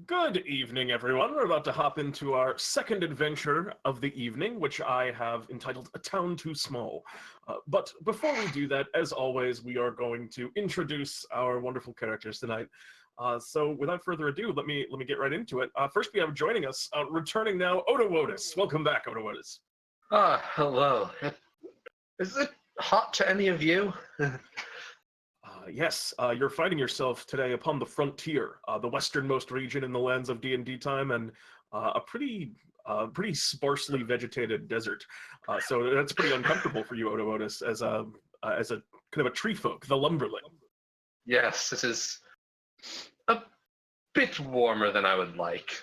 Good evening, everyone. We're about to hop into our second adventure of the evening, which I have entitled A Town Too Small. But before we do that, as always, we are going to introduce our wonderful characters tonight. So without further ado, let me get right into it. First, we have joining us, returning now, Odowodus. Welcome back, Odowodus. Hello. Is it hot to any of you? Yes, you're finding yourself today upon the frontier, the westernmost region in the lands of DnDTime, and a pretty sparsely vegetated desert. So that's pretty uncomfortable for you, Odowodus, as a kind of a tree folk, the Lumberling. Yes, it is a bit warmer than I would like.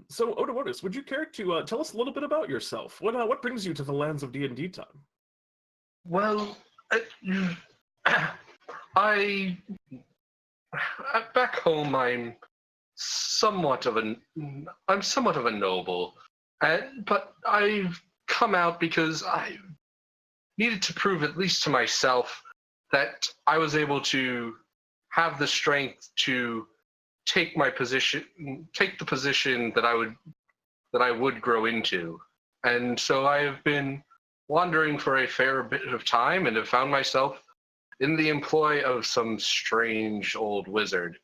So Odowodus, would you care to tell us a little bit about yourself? What brings you to the lands of D&D time? Well, I back home I'm somewhat of a noble, but I've come out because I needed to prove, at least to myself, that I was able to have the strength to take the position that I would grow into. And so I have been wandering for a fair bit of time and have found myself in the employ of some strange old wizard.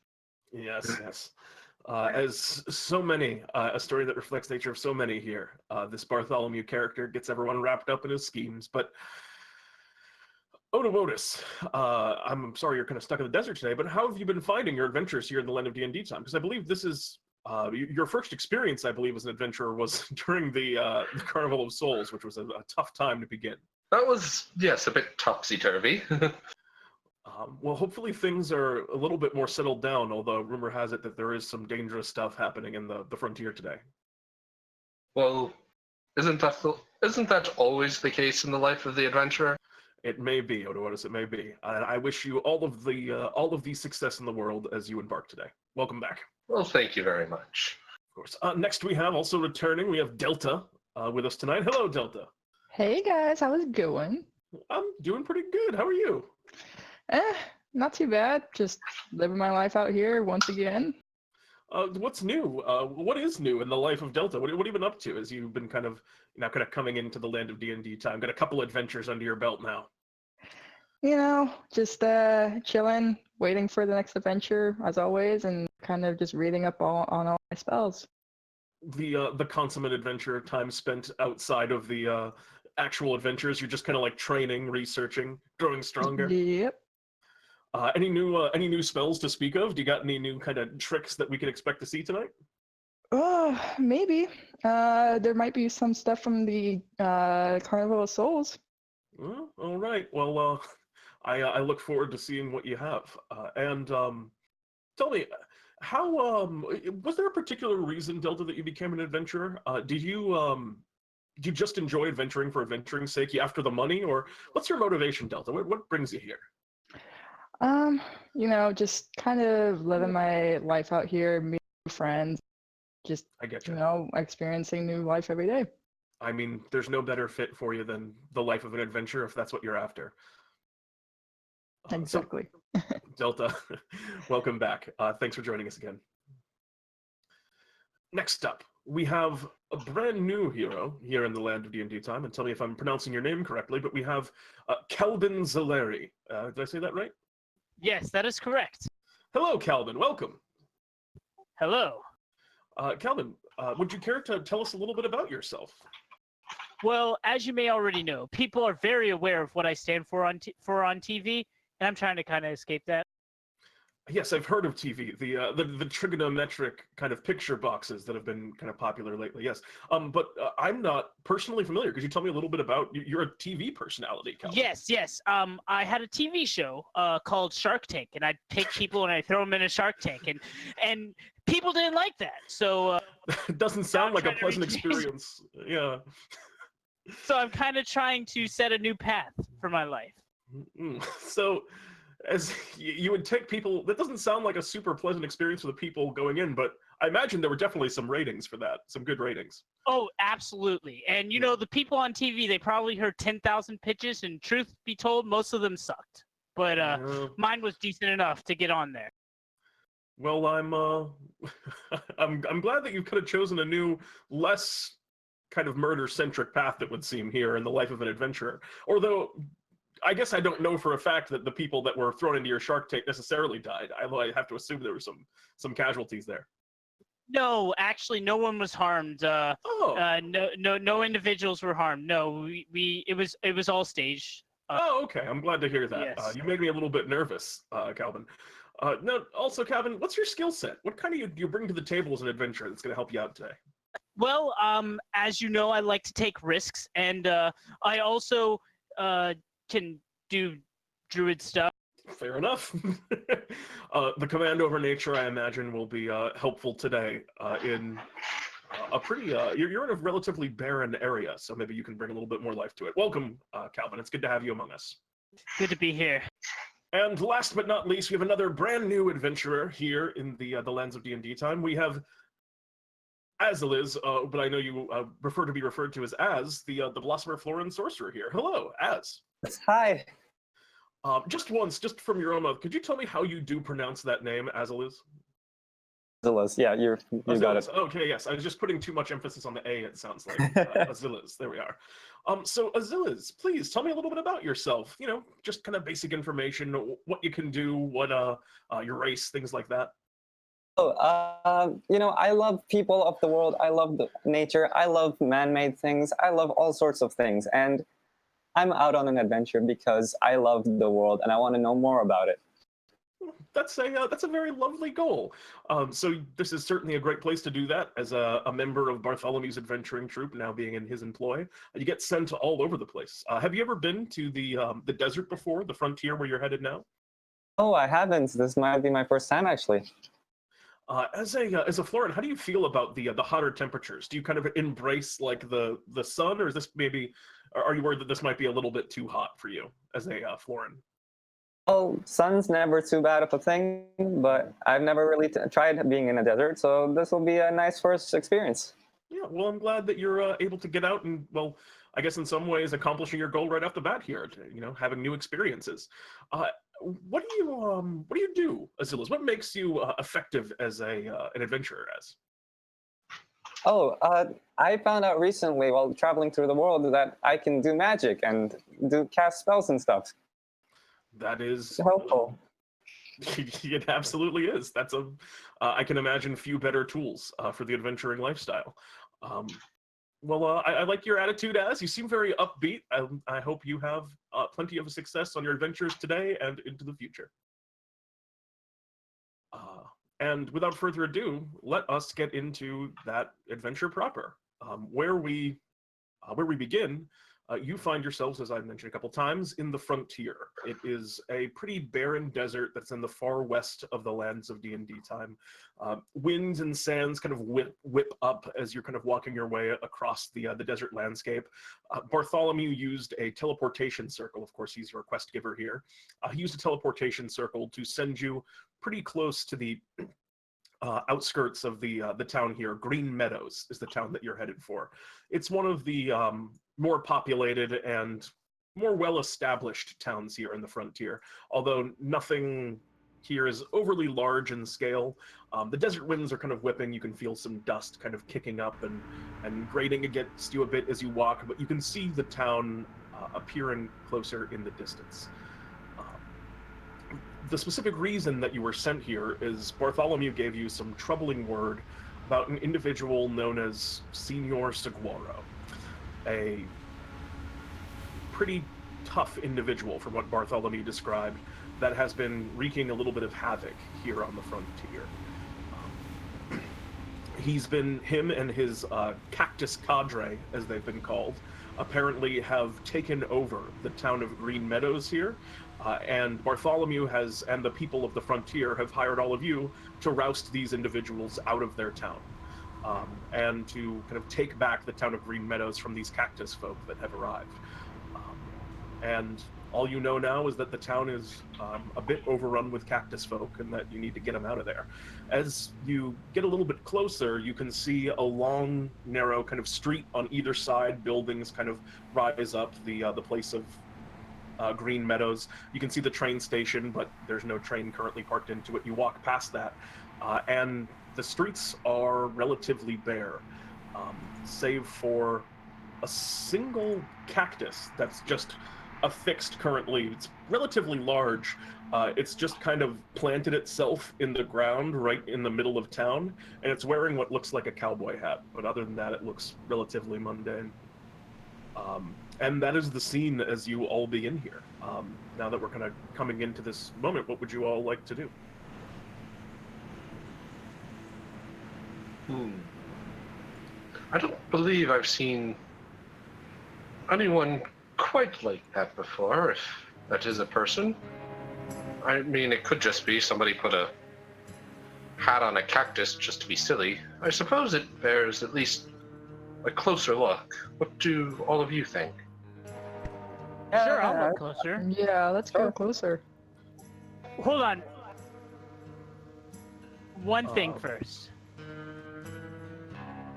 Yes. As so many, a story that reflects the nature of so many here. This Bartholomew character gets everyone wrapped up in his schemes, but Odowodus, I'm sorry you're kind of stuck in the desert today, but how have you been finding your adventures here in the land of D&D time? Because I believe this is your first experience, I believe, as an adventurer was during the Carnival of Souls, which was a tough time to begin. That was, yes, a bit topsy-turvy. Well, hopefully things are a little bit more settled down, although rumor has it that there is some dangerous stuff happening in the frontier today. Well, isn't that always the case in the life of the adventurer? It may be, Odowodus, it may be. I wish you all of the success in the world as you embark today. Welcome back. Well, thank you very much. Of course. Next we have, also returning, we have Delta with us tonight. Hello, Delta. Hey guys, how's it going? I'm doing pretty good. How are you? Not too bad. Just living my life out here once again. What's new? What is new in the life of Delta? What have you been up to as you've been kind of coming into the land of D&D time? Got a couple adventures under your belt now. Just chilling, waiting for the next adventure as always, and kind of just reading up on all my spells. The consummate adventure, time spent outside of the actual adventures. You're just kind of like training, researching, growing stronger. Yep. Any new spells to speak of? Do you got any new kind of tricks that we can expect to see tonight? Maybe. There might be some stuff from the Carnival of Souls. Well, all right. Well, I look forward to seeing what you have. And tell me, how was there a particular reason, Delta, that you became an adventurer? Did you just enjoy adventuring for adventuring's sake? You after the money, or what's your motivation, Delta? What brings you here? Just kind of living my life out here, meeting new friends, just I get you. Experiencing new life every day. I mean, there's no better fit for you than the life of an adventurer if that's what you're after. Exactly. So, Delta, welcome back. Thanks for joining us again. Next up, we have a brand new hero here in the land of D&D time, and tell me if I'm pronouncing your name correctly, but we have Calbon Zelleri. Did I say that right? Yes, that is correct. Hello, Calbon. Welcome. Hello. Calbon, would you care to tell us a little bit about yourself? Well, as you may already know, people are very aware of what I stand for on TV, and I'm trying to kind of escape that. Yes, I've heard of TV, the trigonometric kind of picture boxes that have been kind of popular lately. Yes, but I'm not personally familiar. Could you tell me a little bit about you're a TV personality, Calvin? Yes. I had a TV show called Shark Tank, and I'd pick people and I'd throw them in a Shark Tank, and people didn't like that. So it doesn't sound like a pleasant experience. Yeah. So I'm kind of trying to set a new path for my life. So, as you would take people, that doesn't sound like a super pleasant experience for the people going in, but I imagine there were definitely some ratings for that, some good ratings. Oh, absolutely. And, the people on TV, they probably heard 10,000 pitches, and truth be told, most of them sucked. But mine was decent enough to get on there. Well, I'm I'm glad that you've kind of chosen a new, less kind of murder-centric path, it would seem, here in the life of an adventurer. Although, I guess I don't know for a fact that the people that were thrown into your shark tank necessarily died. I have to assume there were some casualties there. No, actually, no one was harmed. Oh. No individuals were harmed. No, it was all staged. Oh, okay. I'm glad to hear that. Yes. You made me a little bit nervous, Calvin. No, also, Calvin, what's your skill set? What kind of do you bring to the table as an adventurer that's going to help you out today? Well, as you know, I like to take risks, and I also can do druid stuff. Fair enough. The command over nature, I imagine, will be helpful today in a pretty, you're in a relatively barren area, so maybe you can bring a little bit more life to it. Welcome, Calvin. It's good to have you among us. Good to be here. And last but not least, we have another brand new adventurer here in the lands of DnDTime. We have Aziliz, but I know you prefer to be referred to as Az, the Blossomer Floran Sorcerer here. Hello, Az. Hi. Just once, just from your own mouth, could you tell me how you do pronounce that name, Aziliz? Aziliz, yeah, you got it. Okay, yes, I was just putting too much emphasis on the A, it sounds like. Aziliz, there we are. So Aziliz, please tell me a little bit about yourself. You know, just kind of basic information, what you can do, what your race, things like that. Oh, you know, I love people of the world. I love the nature. I love man-made things. I love all sorts of things. And I'm out on an adventure because I love the world and I want to know more about it. That's a very lovely goal. So this is certainly a great place to do that as a member of Bartholomew's adventuring troupe, now being in his employ. You get sent all over the place. Have you ever been to the desert before, the frontier where you're headed now? Oh, I haven't. This might be my first time, actually. As a Floran, how do you feel about the hotter temperatures? Do you kind of embrace like the sun, or is this maybe? Are you worried that this might be a little bit too hot for you as a Floran? Oh, sun's never too bad of a thing, but I've never really tried being in a desert, so this will be a nice first experience. Yeah, well, I'm glad that you're able to get out and, well, I guess in some ways accomplishing your goal right off the bat here. You know, having new experiences. What do you do, Aziliz? What makes you effective as an adventurer? As Oh, I found out recently while traveling through the world that I can do magic and cast spells and stuff. that is Helpful. it absolutely is. That's I can imagine few better tools for the adventuring lifestyle. Well, I like your attitude, Az. You seem very upbeat. I hope you have plenty of success on your adventures today and into the future. And without further ado, let us get into that adventure proper. Where we begin, you find yourselves, as I've mentioned a couple times, in the frontier. It is a pretty barren desert that's in the far west of the lands of DnDTime. Winds and sands kind of whip up as you're kind of walking your way across the desert landscape. Bartholomew used a teleportation circle. Of course, he's your quest giver here. He used a teleportation circle to send you pretty close to the outskirts of the town here. Green Meadows is the town that you're headed for. It's one of the more populated and more well-established towns here in the frontier, although nothing here is overly large in scale. The desert winds are kind of whipping. You can feel some dust kind of kicking up and grating against you a bit as you walk, but you can see the town appearing closer in the distance. The specific reason that you were sent here is Bartholomew gave you some troubling word about an individual known as Señor Saguaro, a pretty tough individual from what Bartholomew described that has been wreaking a little bit of havoc here on the frontier. Him and his Cactus Cadre, as they've been called, apparently have taken over the town of Green Meadows here, and Bartholomew and the people of the frontier have hired all of you to roust these individuals out of their town, and to kind of take back the town of Green Meadows from these cactus folk that have arrived. And all you know now is that the town is a bit overrun with cactus folk and that you need to get them out of there. As you get a little bit closer, you can see a long, narrow kind of street on either side. Buildings kind of rise up, the place of Green Meadows. You can see the train station, but there's no train currently parked into it. You walk past that, and the streets are relatively bare, save for a single cactus that's just affixed currently. It's relatively large. It's just kind of planted itself in the ground right in the middle of town, and it's wearing what looks like a cowboy hat, but other than that, it looks relatively mundane. And that is the scene as you all begin here. Now that we're kind of coming into this moment, what would you all like to do? I don't believe I've seen anyone quite like that before, if that is a person. I mean, it could just be somebody put a hat on a cactus just to be silly. I suppose it bears at least a closer look. What do all of you think? Sure, I'll look closer. Yeah, let's go closer. Hold on. One thing first.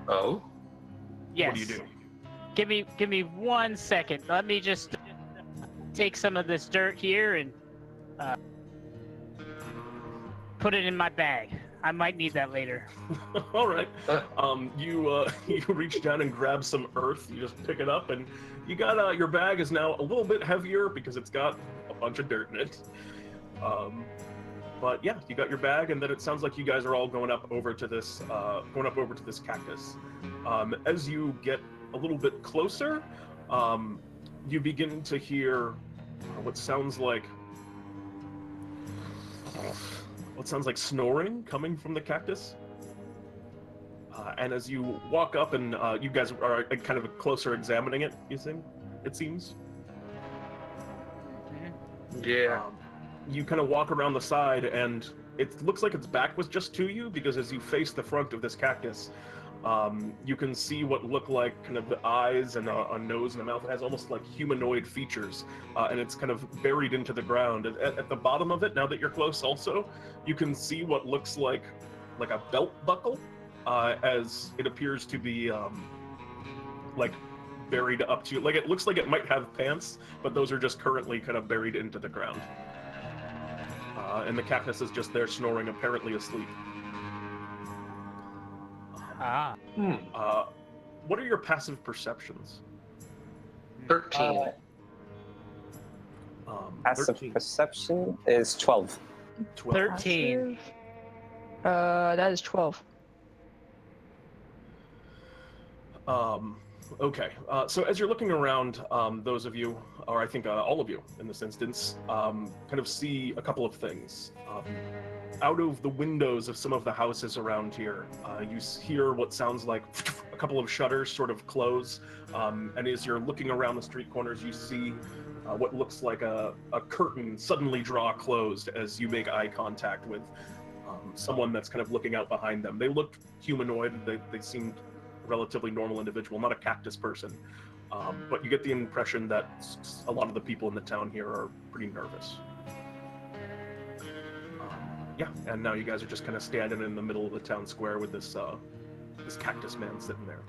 Oh? Yes. What do you do? Give me 1 second. Let me just take some of this dirt here and put it in my bag. I might need that later. All right. You reach down and grab some earth. You just pick it up, and you got your bag is now a little bit heavier because it's got a bunch of dirt in it. But yeah, you got your bag, and then it sounds like you guys are all going up over to this cactus. As you get a little bit closer, you begin to hear what sounds like snoring coming from the cactus. And as you walk up and you guys are kind of closer examining it, it seems. Yeah. You kind of walk around the side, and it looks like its back was just to you, because as you face the front of this cactus, you can see what look like kind of the eyes and a nose and a mouth. It has almost like humanoid features, and it's kind of buried into the ground. At the bottom of it, now that you're close also, you can see what looks like a belt buckle, as it appears to be like buried up to, like it looks like it might have pants, but those are just currently kind of buried into the ground. And the cactus is just there snoring, apparently asleep. What are your passive perceptions? 13. Passive 13. perception is 12. 12. 13. That is 12. Okay, so as you're looking around, those of you, or I think all of you in this instance, kind of see a couple of things. Out of the windows of some of the houses around here, you hear what sounds like a couple of shutters sort of close, and as you're looking around the street corners, you see what looks like a curtain suddenly draw closed as you make eye contact with someone that's kind of looking out behind them. They looked humanoid, they seemed relatively normal individual, not a cactus person, but you get the impression that a lot of the people in the town here are pretty nervous. Yeah, and now you guys are just kind of standing in the middle of the town square with this cactus man sitting there.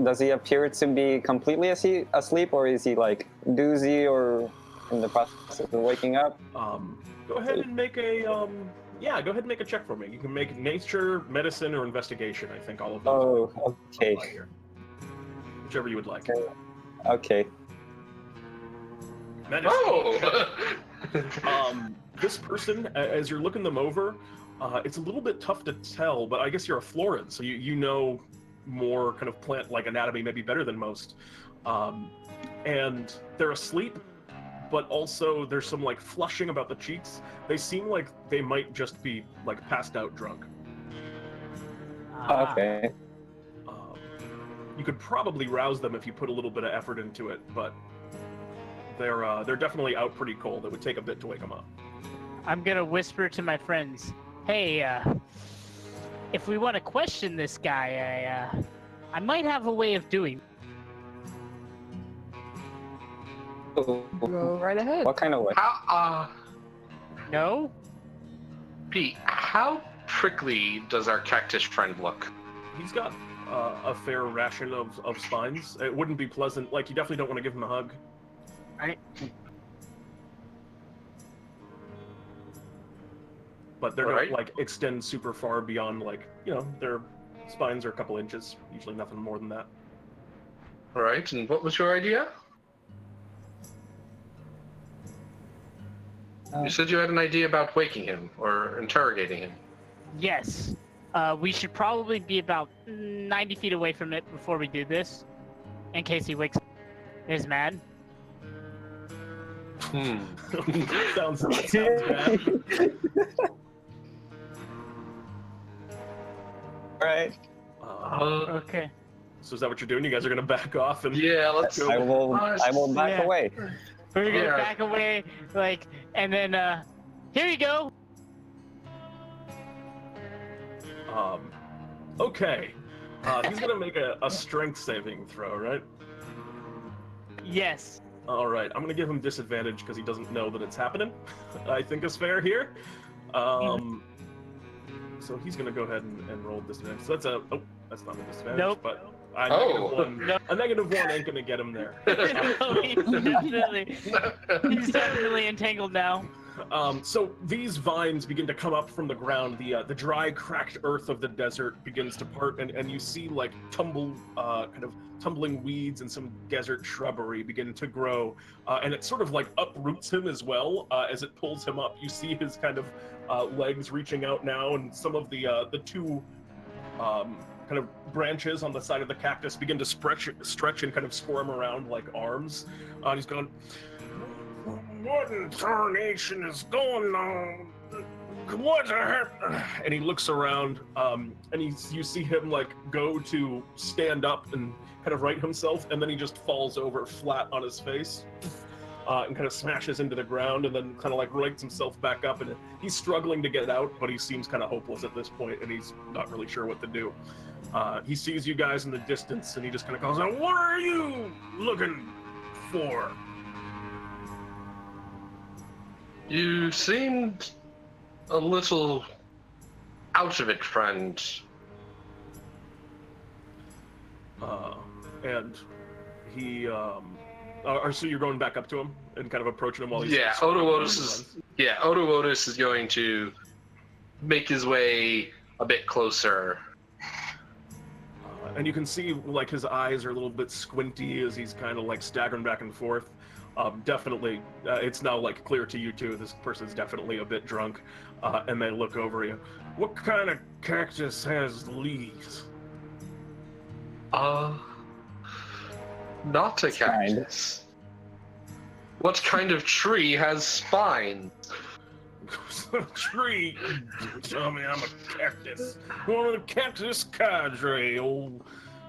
Does he appear to be completely asleep, or is he like doozy or in the process of waking up? Go ahead and make a go ahead and make a check for me. You can make nature, medicine, or investigation. I think all of those. Oh, okay. Here. Whichever you would like. Okay. Medicine. Oh! This person, as you're looking them over, it's a little bit tough to tell, but I guess you're a Floran, so you know more kind of plant-like anatomy maybe better than most. And they're asleep, but also there's some like flushing about the cheeks. They seem like they might just be like passed out drunk. Okay. You could probably rouse them if you put a little bit of effort into it, but they're definitely out pretty cold. It would take a bit to wake them up. I'm gonna whisper to my friends, hey, if we want to question this guy, I might have a way of doing. Go right ahead. What kind of way? No? Pete, how prickly does our cactus friend look? He's got a fair ration of spines. It wouldn't be pleasant. Like, you definitely don't want to give him a hug. but they don't Alright. like extend super far beyond like their spines are a couple inches, usually nothing more than that. All right, and what was your idea? Uh, You said you had an idea about waking him or interrogating him. Yes. We should probably be about 90 feet away from it before we do this, in case he wakes up and is mad. sounds bad. Right. Okay. So is that what you're doing? You guys are gonna back off and Yeah, let's go. I will back Yeah. away. We're gonna Yeah. back away, and then, here you go. Okay. He's gonna make a strength saving throw, right? Yes. All right. I'm gonna give him disadvantage because he doesn't know that it's happening. I think is fair here. So he's gonna go ahead and roll disadvantage. So that's not a disadvantage. Nope. But Oh. a negative one ain't gonna get him there. No, he's definitely entangled now. So these vines begin to come up from the ground. The dry, cracked earth of the desert begins to part, and you see like kind of tumbling weeds and some desert shrubbery begin to grow, and it sort of like uproots him as well as it pulls him up. You see his kind of legs reaching out now, and some of the two kind of branches on the side of the cactus begin to stretch and kind of squirm around like arms. And he's going, "What in tarnation is going on? What happened?" And he looks around, and you see him like go to stand up and kind of right himself, and then he just falls over flat on his face, and kind of smashes into the ground, and then kind of like rights himself back up, and he's struggling to get out, but he seems kind of hopeless at this point, and he's not really sure what to do. He sees you guys in the distance, and he just kind of calls out, "What are you looking for?" You seemed a little out of it, friend. And he, so you're going back up to him and kind of approaching him while he's... Yeah, Odowodus is going to make his way a bit closer. And you can see like his eyes are a little bit squinty as he's kind of like staggering back and forth. Definitely, it's now like clear to you too. This person's definitely a bit drunk, and they look over you. "What kind of cactus has leaves?" Not a cactus. What kind of tree has spines? Tree. Tell me I'm a cactus. One of the Cactus Cadre, old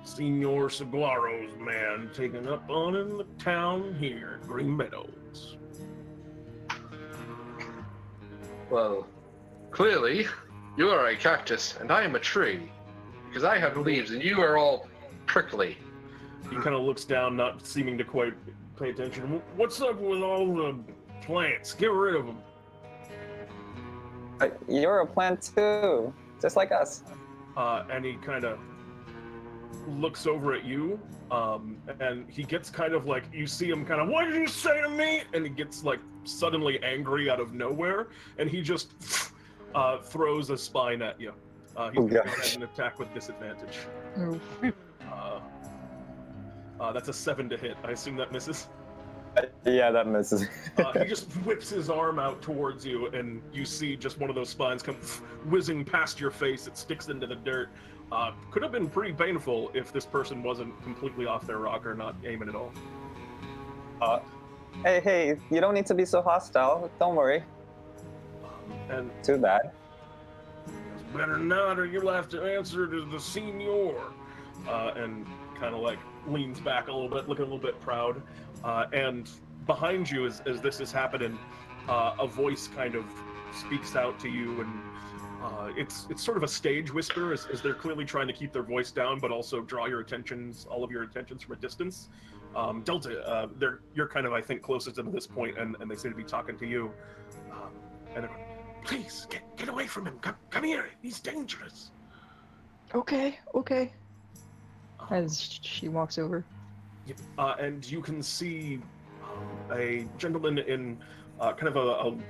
Señor Saguaro's man, taken up on in the town here, Green Meadows. Well, clearly, you are a cactus and I am a tree, because I have leaves and you are all prickly. He kind of looks down, not seeming to quite pay attention. "What's up with all the plants? Get rid of them." You're a plant too, just like us. And he kind of looks over at you, and he gets kind of like, you see him kind of, "What did you say to me?" And he gets like suddenly angry out of nowhere, and he just throws a spine at you. He's going to go ahead and attack with disadvantage. That's a 7 to hit. I assume that misses. Yeah, that misses. He just whips his arm out towards you, and you see just one of those spines come whizzing past your face. It sticks into the dirt. Could have been pretty painful if this person wasn't completely off their rocker, not aiming at all. Hey, you don't need to be so hostile. Don't worry. And Too bad. it's better not, or you'll have to answer to the senior. And kind of like leans back a little bit, looking a little bit proud. And behind you, as this is happening, a voice kind of speaks out to you, and it's sort of a stage whisper, as they're clearly trying to keep their voice down, but also draw all of your attentions from a distance. Delta, you're kind of, I think, closest to this point, and they seem to be talking to you. And they're going, "Please, get away from him. Come here. He's dangerous." Okay. As she walks over. And you can see a gentleman in kind of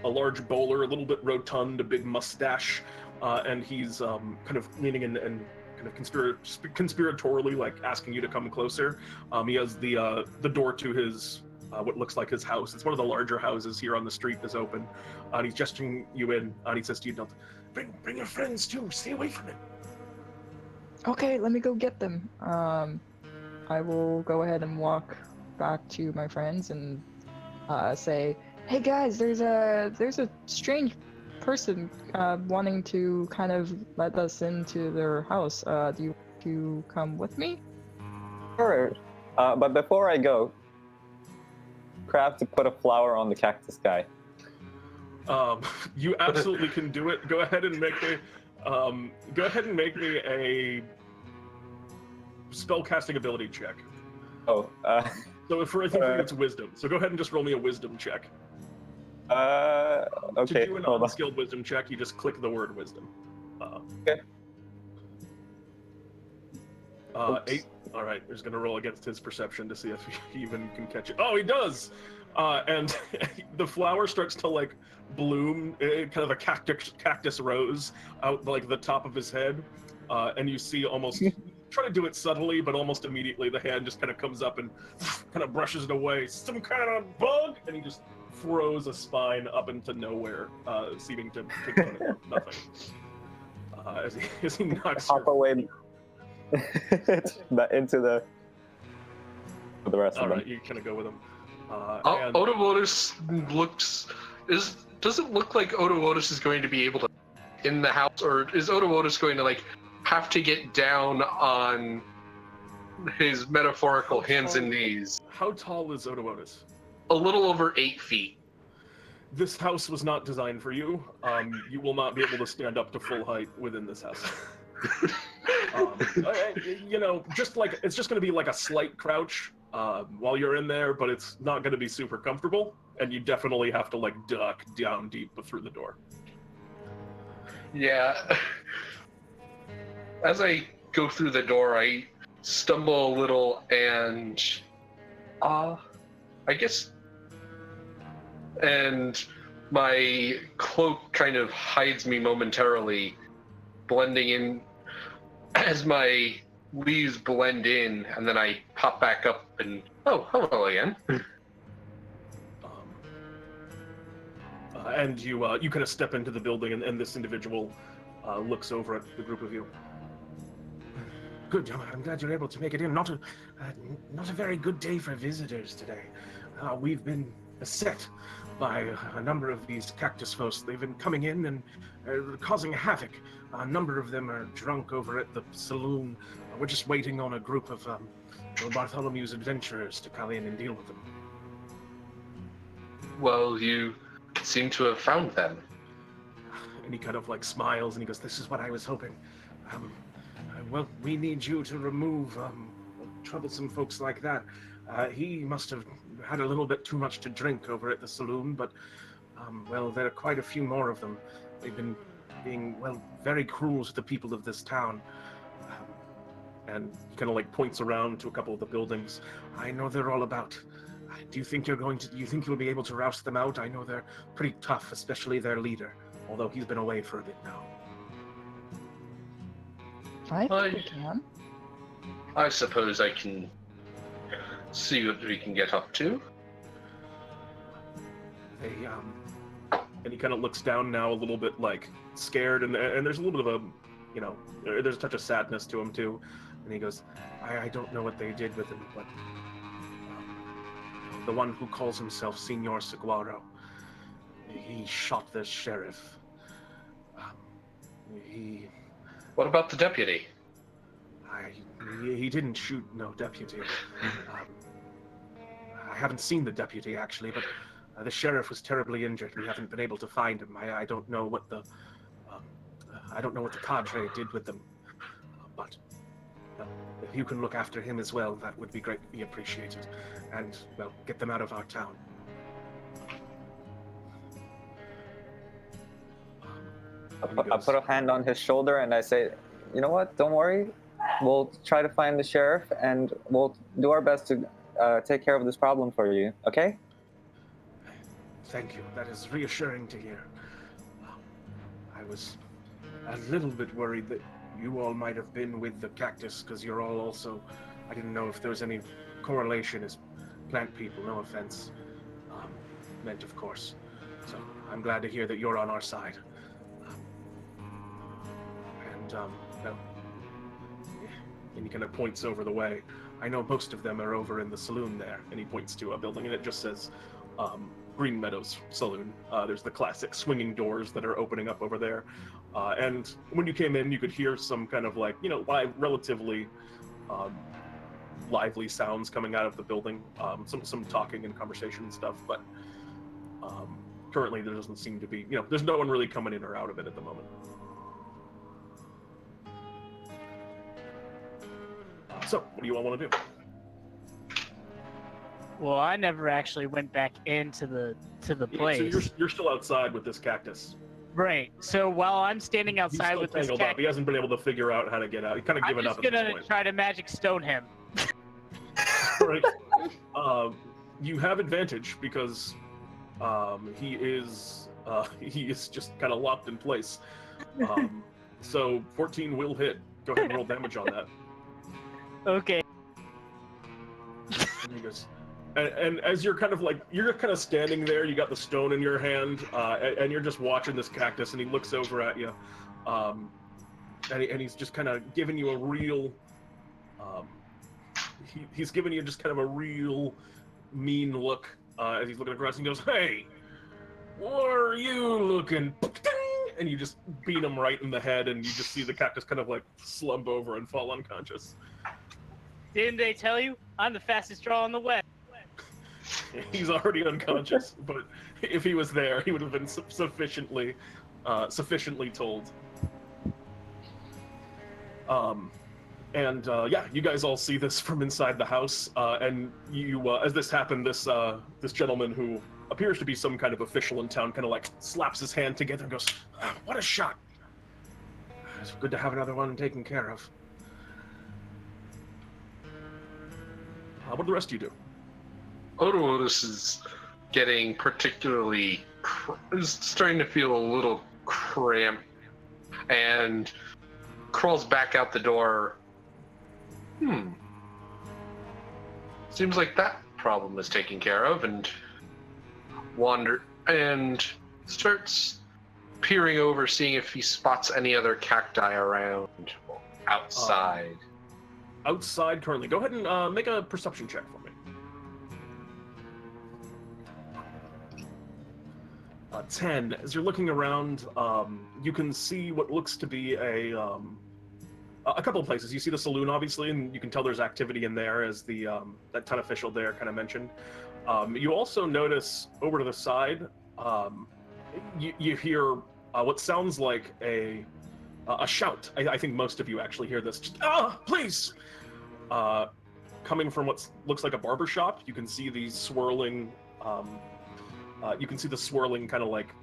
a large bowler, a little bit rotund, a big mustache, and he's kind of leaning in and kind of conspiratorially like asking you to come closer. He has the door to his what looks like his house. It's one of the larger houses here on the street is open, and he's gesturing you in. And he says to you, "Don't bring your friends too. Stay away from it." Okay, let me go get them. I will go ahead and walk back to my friends and say, "Hey guys, there's a strange person wanting to kind of let us into their house. Do you want to come with me?" Sure. But before I go, craft to put a flower on the cactus guy. You absolutely can do it. Go ahead and make me a spellcasting ability check. Oh. So for I think it's wisdom. So go ahead and just roll me a wisdom check. Okay. To do an unskilled wisdom check, you just click the word wisdom. Okay. 8. All right, he's gonna roll against his perception to see if he even can catch it. Oh, he does. And the flower starts to like bloom, kind of a cactus rose out like the top of his head, and you see almost try to do it subtly, but almost immediately the hand just kind of comes up and kind of brushes it away. Some kind of bug, and he just throws a spine up into nowhere, seeming to nothing. As he knocks Hop away into the rest all of them. right, you kind of go with him. And Odowodus does it look like Odowodus is going to be able to in the house, or is Odowodus going to like have to get down on his metaphorical hands and knees? how tall is Odowodus? A little over 8 feet. This house was not designed for you. You will not be able to stand up to full height within this house. You know, just like it's just going to be like a slight crouch while you're in there, but it's not going to be super comfortable, and you definitely have to like duck down deep through the door. Yeah. As I go through the door, I stumble a little and I guess and my cloak kind of hides me momentarily, blending in as my leaves blend in, and then I pop back up and oh, hello again. And you kind of step into the building, and this individual looks over at the group of you. Good, I'm glad you're able to make it in. Not a very good day for visitors today. We've been beset by a number of these cactus folks. They've been coming in and causing havoc. A number of them are drunk over at the saloon. We're just waiting on a group of Bartholomew's adventurers to come in and deal with them. Well, you seem to have found them. And he kind of like smiles and he goes, "This is what I was hoping. Well, we need you to remove troublesome folks like that. He must have had a little bit too much to drink over at the saloon, but, well, there are quite a few more of them. They've been being, well, very cruel to the people of this town." And he kind of like points around to a couple of the buildings. "I know they're all about. Do you think you'll be able to roust them out? I know they're pretty tough, especially their leader, although he's been away for a bit now." I think we can. I suppose I can see what we can get up to. They, and he kind of looks down now a little bit like scared, and there's a little bit of a, you know, there's a touch of sadness to him too. And he goes, I don't know what they did with him, but the one who calls himself Señor Saguaro, he shot the sheriff. What about the deputy? He didn't shoot no deputy. I haven't seen the deputy actually, but the sheriff was terribly injured. We haven't been able to find him. I don't know what the cadre did with them, but if you can look after him as well, that would be greatly appreciated. And well, get them out of our town. I put a hand on his shoulder and I say, "You know what? Don't worry. We'll try to find the sheriff and we'll do our best to take care of this problem for you. Okay?" Thank you. That is reassuring to hear. I was a little bit worried that you all might have been with the cactus, because you're all also... I didn't know if there was any correlation as plant people, no offense. Meant, of course. So, I'm glad to hear that you're on our side. No. And he kind of points over the way. I know most of them are over in the saloon there, and he points to a building, and it just says Green Meadows Saloon. There's the classic swinging doors that are opening up over there. And when you came in, you could hear some kind of like, relatively lively sounds coming out of the building. Some talking and conversation and stuff, but currently there doesn't seem to be, there's no one really coming in or out of it at the moment. So, what do you all want to do? Well, I never actually went back into the place. So you're still outside with this cactus. Right. So while I'm standing outside with this Up. cactus, He hasn't been able to figure out how to get out. He's kind of given up at this I'm just point. gonna try to magic stone him. Right. You have advantage because he is just kind of locked in place. So 14 will hit. Go ahead and roll damage on that. Okay. And he goes, and as you're kind of standing there, you got the stone in your hand, and you're just watching this cactus, and he looks over at you, and he's just kind of giving you a real, he's giving you just kind of a real mean look as he's looking across, and he goes, "Hey, what are you looking?" And you just beat him right in the head, and you just see the cactus kind of like slump over and fall unconscious. Didn't they tell you? I'm the fastest draw on the web. He's already unconscious, but if he was there, he would have been sufficiently told. Yeah, you guys all see this from inside the house, and you, as this happened, this gentleman who appears to be some kind of official in town kind of like slaps his hand together and goes, "What a shot! It's good to have another one taken care of." What do the rest of you do? Odowodus is getting particularly is starting to feel a little cramped and crawls back out the door. Seems like that problem is taken care of, and starts peering over, seeing if he spots any other cacti around outside. Outside currently. Go ahead and make a perception check for me. 10. As you're looking around, you can see what looks to be a couple of places. You see the saloon, obviously, and you can tell there's activity in there, as the that town official there kind of mentioned. You also notice over to the side, you hear what sounds like a shout. I think most of you actually hear this. Just, please! Coming from what looks like a barber shop. You can see these swirling. You can see the swirling kind of like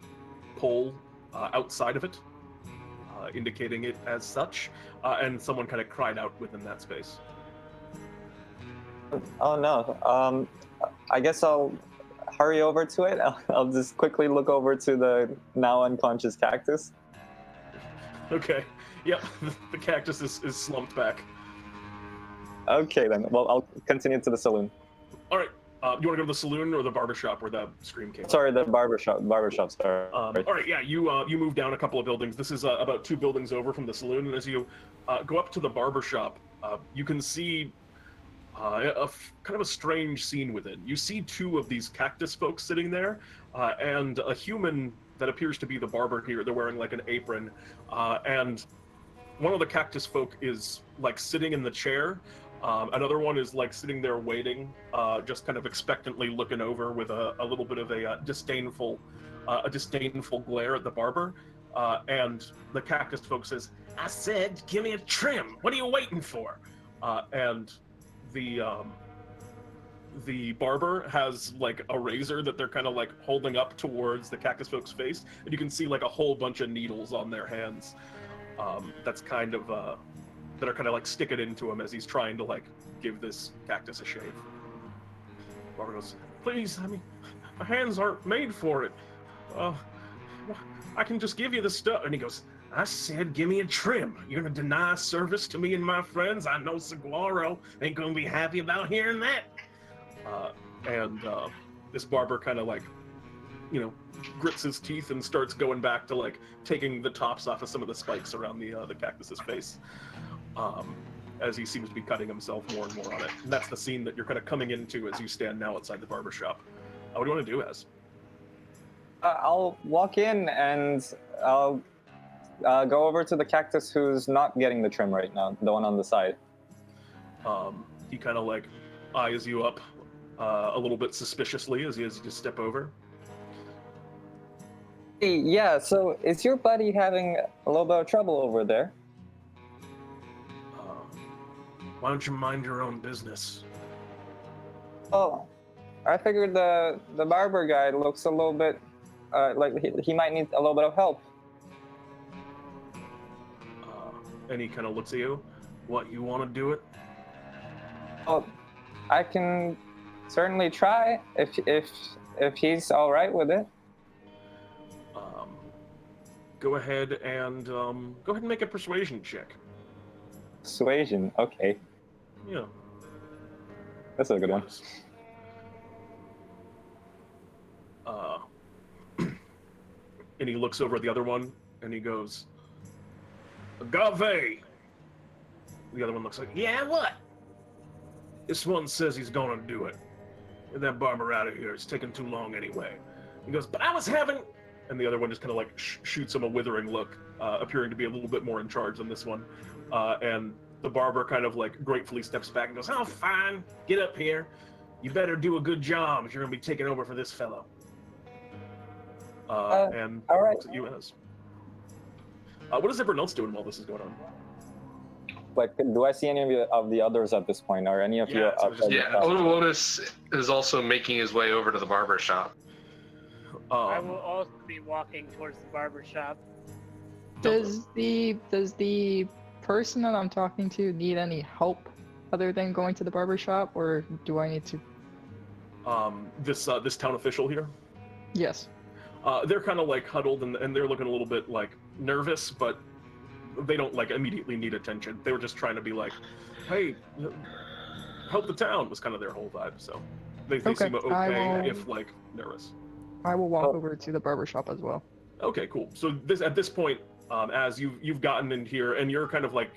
pole outside of it, indicating it as such. And someone kind of cried out within that space. Oh no. I guess I'll hurry over to it. I'll just quickly look over to the now unconscious cactus. Okay. Yep. The cactus is slumped back. Okay then. Well, I'll continue to the saloon. All right. You want to go to the saloon or the barbershop where the scream came? Sorry, the barbershop. Sorry. All right. Yeah. You move down a couple of buildings. This is about 2 buildings over from the saloon, and as you go up to the barbershop, you can see kind of a strange scene within. You see 2 of these cactus folks sitting there, and a human that appears to be the barber here. They're wearing like an apron, and one of the cactus folk is like sitting in the chair. Another one is like sitting there waiting, just kind of expectantly looking over with a little bit of a disdainful glare at the barber. And the cactus folk says, "I said, give me a trim. What are you waiting for?" And the barber has like a razor that they're kind of like holding up towards the cactus folk's face, and you can see like a whole bunch of needles on their hands. That's kind of that are kind of like sticking into him as he's trying to like give this cactus a shave. Barber goes, "Please, My hands aren't made for it. I can just give you the stuff. And he goes, I said, give me a trim. You're gonna deny service to me and my friends? I know Saguaro ain't gonna be happy about hearing that. This barber kind of like, grits his teeth and starts going back to like taking the tops off of some of the spikes around the cactus's face, as he seems to be cutting himself more and more on it. And that's the scene that you're kind of coming into as you stand now outside the barber shop. What do you want to do, Az? I'll walk in and I'll go over to the cactus who's not getting the trim right now, the one on the side. He kind of like eyes you up a little bit suspiciously as you just step over. Hey, yeah, so is your buddy having a little bit of trouble over there? Why don't you mind your own business? Oh, I figured the barber guy looks a little bit like he might need a little bit of help. And he kind of looks at you. What, you want to do it? Oh, I can certainly try if he's all right with it. Go ahead and make a persuasion check. Persuasion, okay. Yeah. That's a good one. And he looks over at the other one and he goes, Agave! The other one looks like, yeah, what? This one says he's gonna do it. Get that barber out of here. It's taking too long anyway. He goes, but I was having... And the other one just kind of like shoots him a withering look, appearing to be a little bit more in charge than this one. And the barber kind of like gratefully steps back and goes, oh, fine, get up here. You better do a good job if you're gonna be taking over for this fellow. And all right. looks at you as. What is everyone else doing while this is going on? Like, do I see any of the others at this point? Are any of you? Odowodus is also making his way over to the barber shop. I will also be walking towards the barber shop. Does the person that I'm talking to need any help other than going to the barber shop, or do I need to? This town official here. Yes. They're kind of like huddled and they're looking a little bit like nervous, but they don't like immediately need attention. They were just trying to be like, hey, help the town was kind of their whole vibe. So they seem okay if like nervous. I will walk over to the barber shop as well. Okay, cool. So at this point, as you've gotten in here and you're kind of like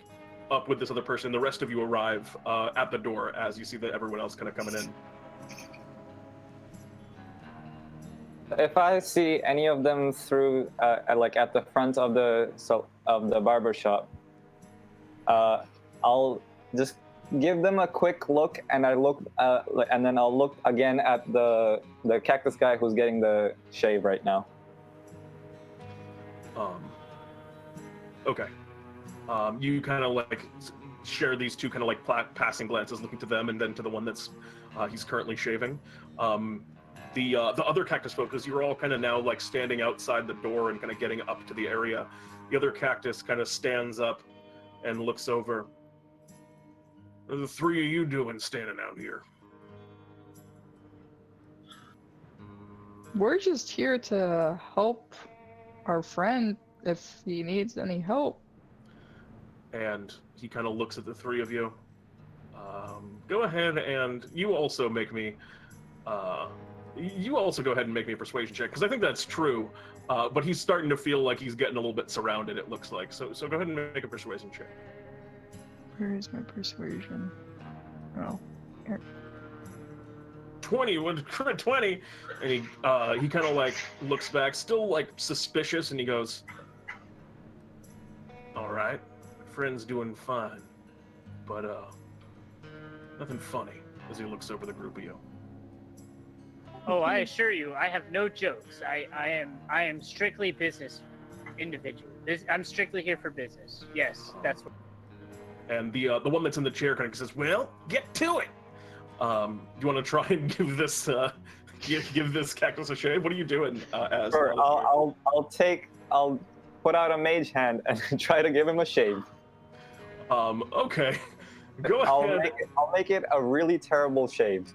up with this other person, the rest of you arrive at the door as you see that everyone else kind of coming in. If I see any of them through, like at the front of the barber shop, I'll just give them a quick look, and and then I'll look again at the cactus guy who's getting the shave right now. Okay. You kind of like share these two kind of like passing glances, looking to them and then to the one that's he's currently shaving. The other cactus folk, because you're all kind of now like standing outside the door and kind of getting up to the area. The other cactus kind of stands up and looks over. What are the three of you doing standing out here? We're just here to help our friend if he needs any help. And he kind of looks at the three of you. Go ahead and you also make me. You also go ahead and make me a persuasion check, because I think that's true. But he's starting to feel like he's getting a little bit surrounded, it looks like. So go ahead and make a persuasion check. Where is my persuasion? Oh, here. 20, 20, and he kind of like looks back, still like suspicious, and he goes, "All right, friend's doing fine, but nothing funny." As he looks over the group of you. Oh, I assure you, I have no jokes. I am strictly business individual. I'm strictly here for business. Yes, that's what. And the one that's in the chair kind of says, "Well, get to it." Do you want to try and give this give this cactus a shave? What are you doing? As sure, I'll put out a mage hand and try to give him a shave. Okay. Go ahead. I'll make it a really terrible shave.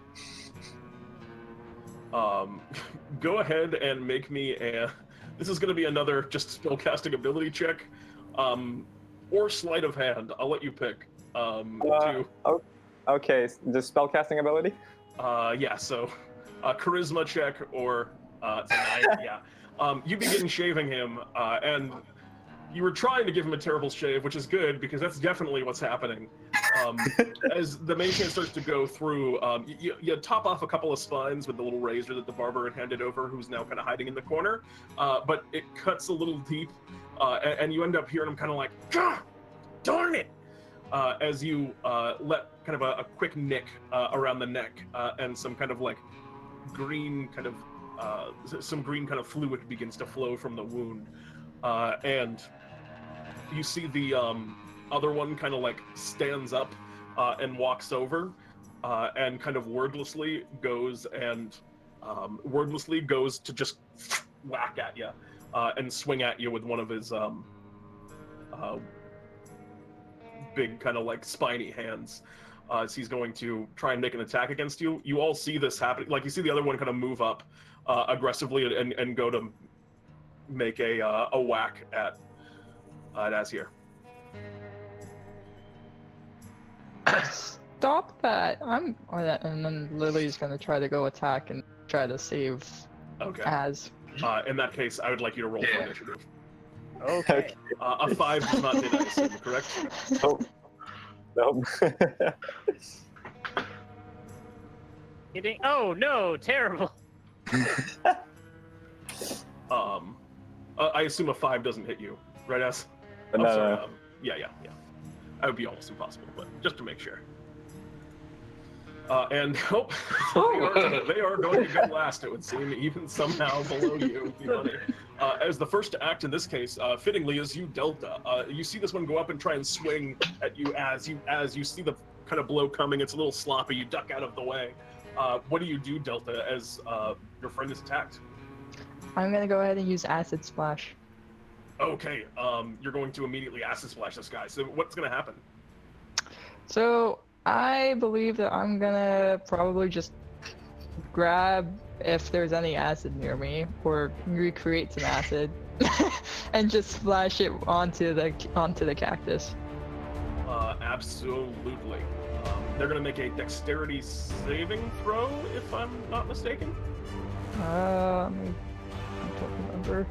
Go ahead and make me a. This is going to be another just spellcasting ability check, or sleight of hand. I'll let you pick. Okay, the spellcasting ability? Yeah. So, charisma check or it's a 9. Yeah. You begin shaving him, and you were trying to give him a terrible shave, which is good because that's definitely what's happening. As the main hand starts to go through, you top off a couple of spines with the little razor that the barber had handed over, who's now kind of hiding in the corner. But it cuts a little deep, and you end up hearing him kind of like, "Gah! Darn it!" As you let kind of a quick nick around the neck, and some kind of like green kind of some green kind of fluid begins to flow from the wound, and you see the other one kind of like stands up and walks over, and kind of wordlessly goes to just whack at you and swing at you with one of his big kind of like spiny hands. As he's going to try and make an attack against you. You all see this happening. Like you see the other one kind of move up aggressively and go to make a whack at Azir. Stop that! And then Lily's gonna try to go attack and try to save Okay. Az. In that case, I would like you to roll for initiative. Okay. A 5 does not hit, I assume, correct? Nope. Kidding? Oh no! Terrible. I assume a 5 doesn't hit you, right, Az? No, I'm sorry. no. Yeah. That would be almost impossible, but just to make sure. And they are going to go last, it would seem, even somehow below you. As the first to act in this case, fittingly, is you, Delta. You see this one go up and try and swing at you as you see the kind of blow coming. It's a little sloppy. You duck out of the way. What do you do, Delta, as your friend is attacked? I'm gonna go ahead and use Acid Splash. Okay, you're going to immediately acid splash this guy. So what's going to happen? So I believe that I'm gonna probably just grab if there's any acid near me, or recreate some acid, and just splash it onto the cactus. Absolutely. They're going to make a dexterity saving throw, if I'm not mistaken. I don't remember.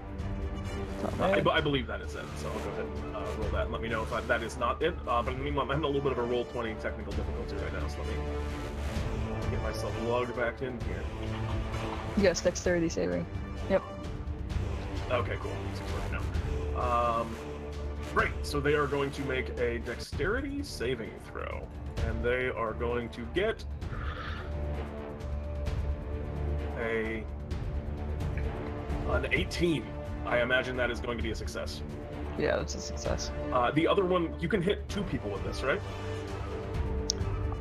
I believe that is it, so I'll go ahead and roll that and let me know if that is not it. But in the meanwhile, I'm having a little bit of a roll 20 technical difficulty right now, so let me get myself logged back in here. Yes, dexterity saving. Yep. Okay, cool. It's working now. Great, so they are going to make a dexterity saving throw, and they are going to get an 18. I imagine that is going to be a success. Yeah, that's a success. The other one, you can hit 2 people with this, right?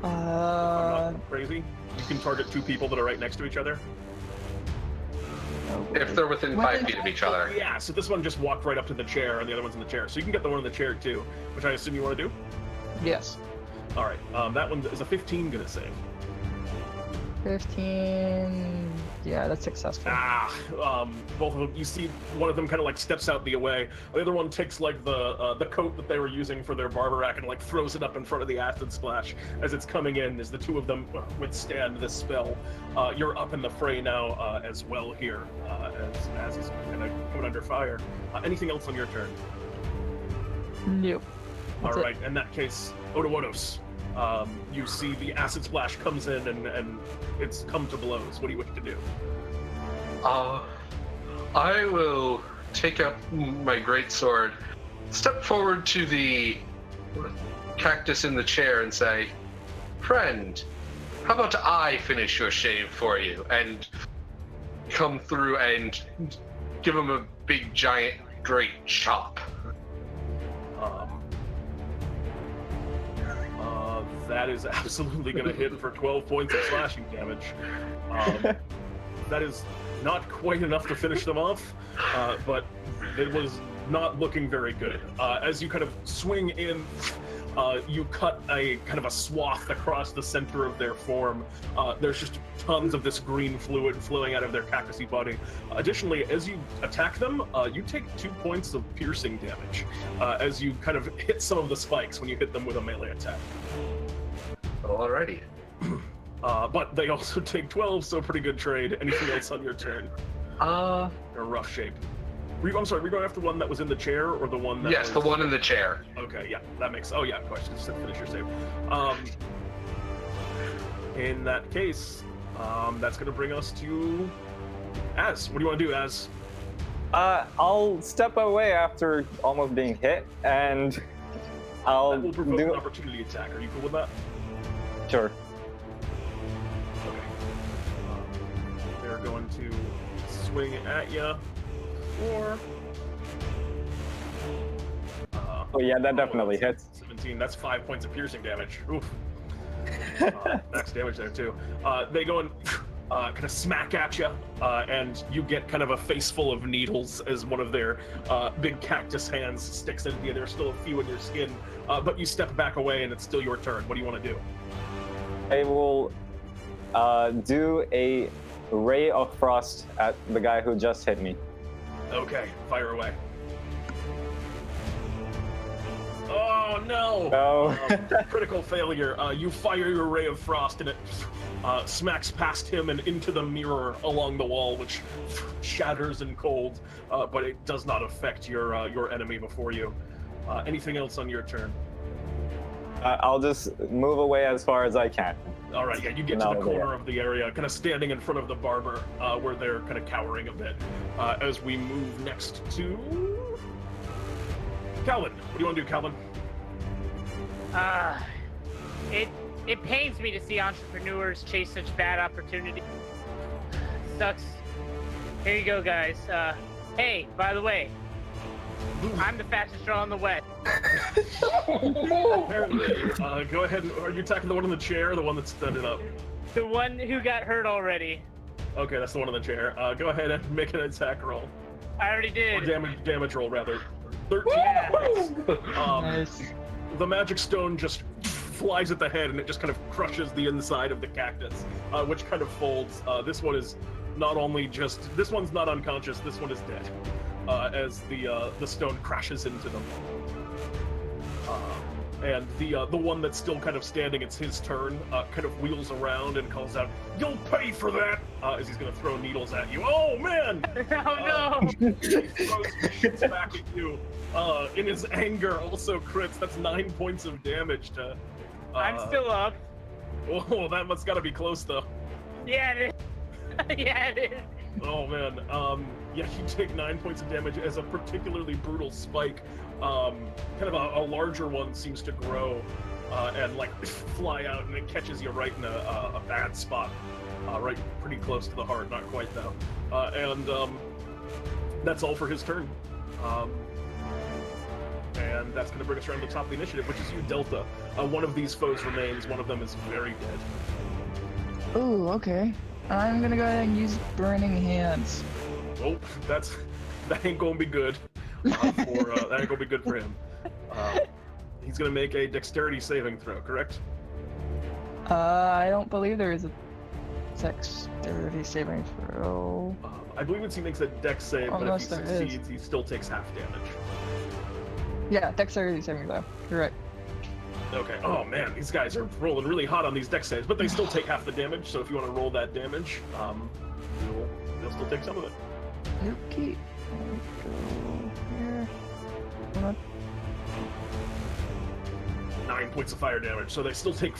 I'm not crazy. You can target 2 people that are right next to each other. If they're within 5 feet of each other. Yeah, so this one just walked right up to the chair, and the other one's in the chair. So you can get the one in the chair too, which I assume you want to do? Yes. All right, that one is a 15 gonna save. 15. Yeah, that's successful. Both of them. You see, one of them kind of like steps out the way. The other one takes like the coat that they were using for their barber rack and like throws it up in front of the acid splash as it's coming in. As the 2 of them withstand this spell, you're up in the fray now as well here, as is kind of coming under fire. Anything else on your turn? Nope. All right. In that case, Odowodus. You see the acid splash comes in and it's come to blows. What do you wish to do? I will take up my greatsword, step forward to the cactus in the chair and say, "Friend, how about I finish your shave for you?" And come through and give him a big, giant, great chop. That is absolutely going to hit for 12 points of slashing damage. That is not quite enough to finish them off, but it was not looking very good. As you kind of swing in, you cut a kind of a swath across the center of their form. There's just tons of this green fluid flowing out of their cactusy body. Additionally, as you attack them, you take 2 points of piercing damage as you kind of hit some of the spikes when you hit them with a melee attack. Alrighty. But they also take 12, so pretty good trade. Anything else on your turn? Uh, You're in rough shape. I'm sorry, were you going after the one that was in the chair or the one that yes, the one in the chair. Okay, yeah, that makes... Oh, yeah, of course, just finish your save. In that case, that's going to bring us to Az. What do you want to do, Az? I'll step away after almost being hit, and I'll That will provoke an do... opportunity attack. Are you cool with that? Sure. Okay. They're going to swing at you for... Oh yeah, that definitely hits. 17. That's 5 points of piercing damage. Oof. Max damage there too. They go and kind of smack at you, and you get kind of a face full of needles as one of their big cactus hands sticks into you. There's still a few in your skin, but you step back away, and it's still your turn. What do you want to do? I will do a ray of frost at the guy who just hit me. Okay, fire away. Oh no! No. Critical failure. You fire your ray of frost, and it smacks past him and into the mirror along the wall, which shatters in cold. But it does not affect your enemy before you. Anything else on your turn? I'll just move away as far as I can. All right, yeah, you get to the corner of the area, kind of standing in front of the barber, where they're kind of cowering a bit. As we move next to Calvin. What do you want to do, Calvin? It pains me to see entrepreneurs chase such bad opportunity. Sucks. Here you go, guys. Hey, by the way, I'm the fastest draw on the wet. Apparently. Go ahead. Are you attacking the one in the chair or the one that's standing up? The one who got hurt already. Okay, that's the one in the chair. Go ahead and make an attack roll. I already did. Or damage roll, rather. 13 Yeah. points. Nice. The magic stone just flies at the head, and it just kind of crushes the inside of the cactus, which kind of folds. This one is not only just... This one's not unconscious, this one is dead, as the stone crashes into them. And the one that's still kind of standing, it's his turn, kind of wheels around and calls out, "You'll pay for that!" As he's going to throw needles at you. Oh, man! Oh no! He throws shits back at you. In his anger, also crits. That's 9 points of damage to... I'm still up. Oh, that one's got to be close, though. Yeah, it is. Yeah, it is. Oh, man. Yeah, you take 9 points of damage as a particularly brutal spike. Kind of a larger one seems to grow and like fly out, and it catches you right in a bad spot, right pretty close to the heart, not quite though. And that's all for his turn. And that's going to bring us around to the top of the initiative, which is you, Delta. One of these foes remains. One of them is very dead. Ooh, okay. I'm gonna go ahead and use Burning Hands. Oh, that ain't gonna be good. That ain't gonna be good for him. He's gonna make a dexterity saving throw, correct? I don't believe there is a dexterity saving throw. I believe once he makes a dex save, but if he Unless there is. succeeds, he still takes half damage. Yeah, dexterity saving throw. You're right. Okay. Oh man, these guys are rolling really hot on these dex saves, but they still take half the damage. So if you want to roll that damage, they'll still take some of it. Okay. Go here. Hold on. 9 points of fire damage. So they still take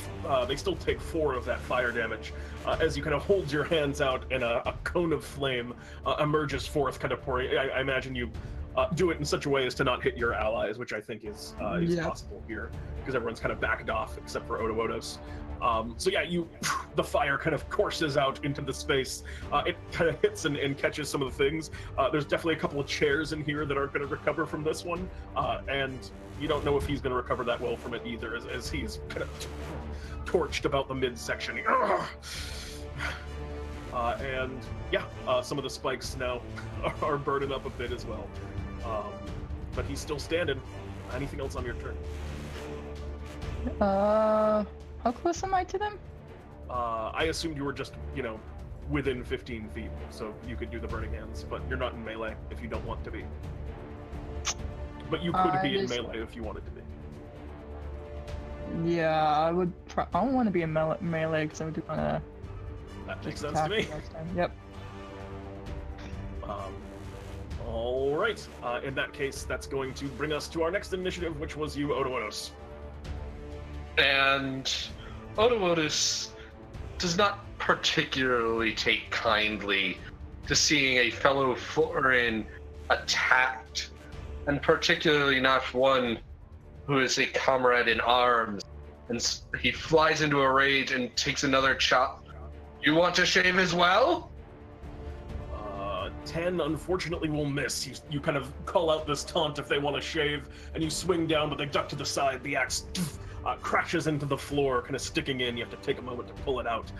4 of that fire damage as you kind of hold your hands out, and a cone of flame emerges forth, kind of pouring. I imagine you do it in such a way as to not hit your allies, which I think is Yeah. possible here because everyone's kind of backed off except for Odowodus. So yeah, the fire kind of courses out into the space. It kind of hits and catches some of the things. There's definitely a couple of chairs in here that aren't going to recover from this one, and you don't know if he's going to recover that well from it either, as he's kind of torched about the midsection. And yeah, some of the spikes now are burning up a bit as well. But he's still standing. Anything else on your turn? How close am I to them? I assumed you were just, within 15 feet, so you could do the burning hands, but you're not in melee if you don't want to be. But you could be in melee if you wanted to be. Yeah, I would. I don't want to be in melee because I would want to. That makes sense to me. Yep. All right. In that case, that's going to bring us to our next initiative, which was you, Odowodus. And Odowodus does not particularly take kindly to seeing a fellow Floran attacked, and particularly not one who is a comrade in arms. And he flies into a rage and takes another chop. You want to shave as well? 10 unfortunately will miss. You kind of call out this taunt if they want to shave, and you swing down, but they duck to the side. The axe crashes into the floor, kind of sticking in. You have to take a moment to pull it out.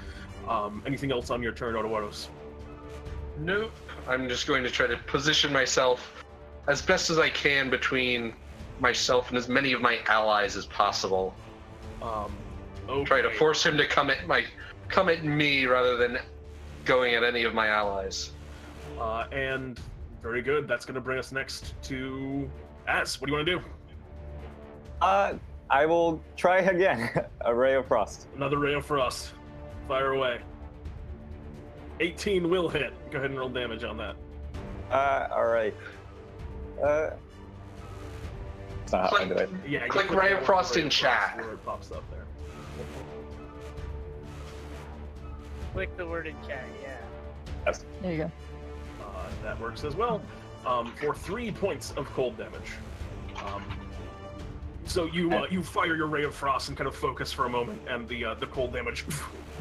Anything else on your turn, Odowodus? Nope. I'm just going to try to position myself as best as I can between myself and as many of my allies as possible. Okay. Try to force him to come at me rather than going at any of my allies. And very good. That's going to bring us next to Az. What do you want to do? I will try again. A Ray of Frost. Another Ray of Frost. Fire away. 18 will hit. Go ahead and roll damage on that. All right. That's not how I do it. Yeah. Click Ray of Frost in chat. Where it pops up there. Click the word in chat, yeah. Yes. There you go. That works as well. For 3 points of cold damage. So you fire your Ray of Frost and kind of focus for a moment, and the cold damage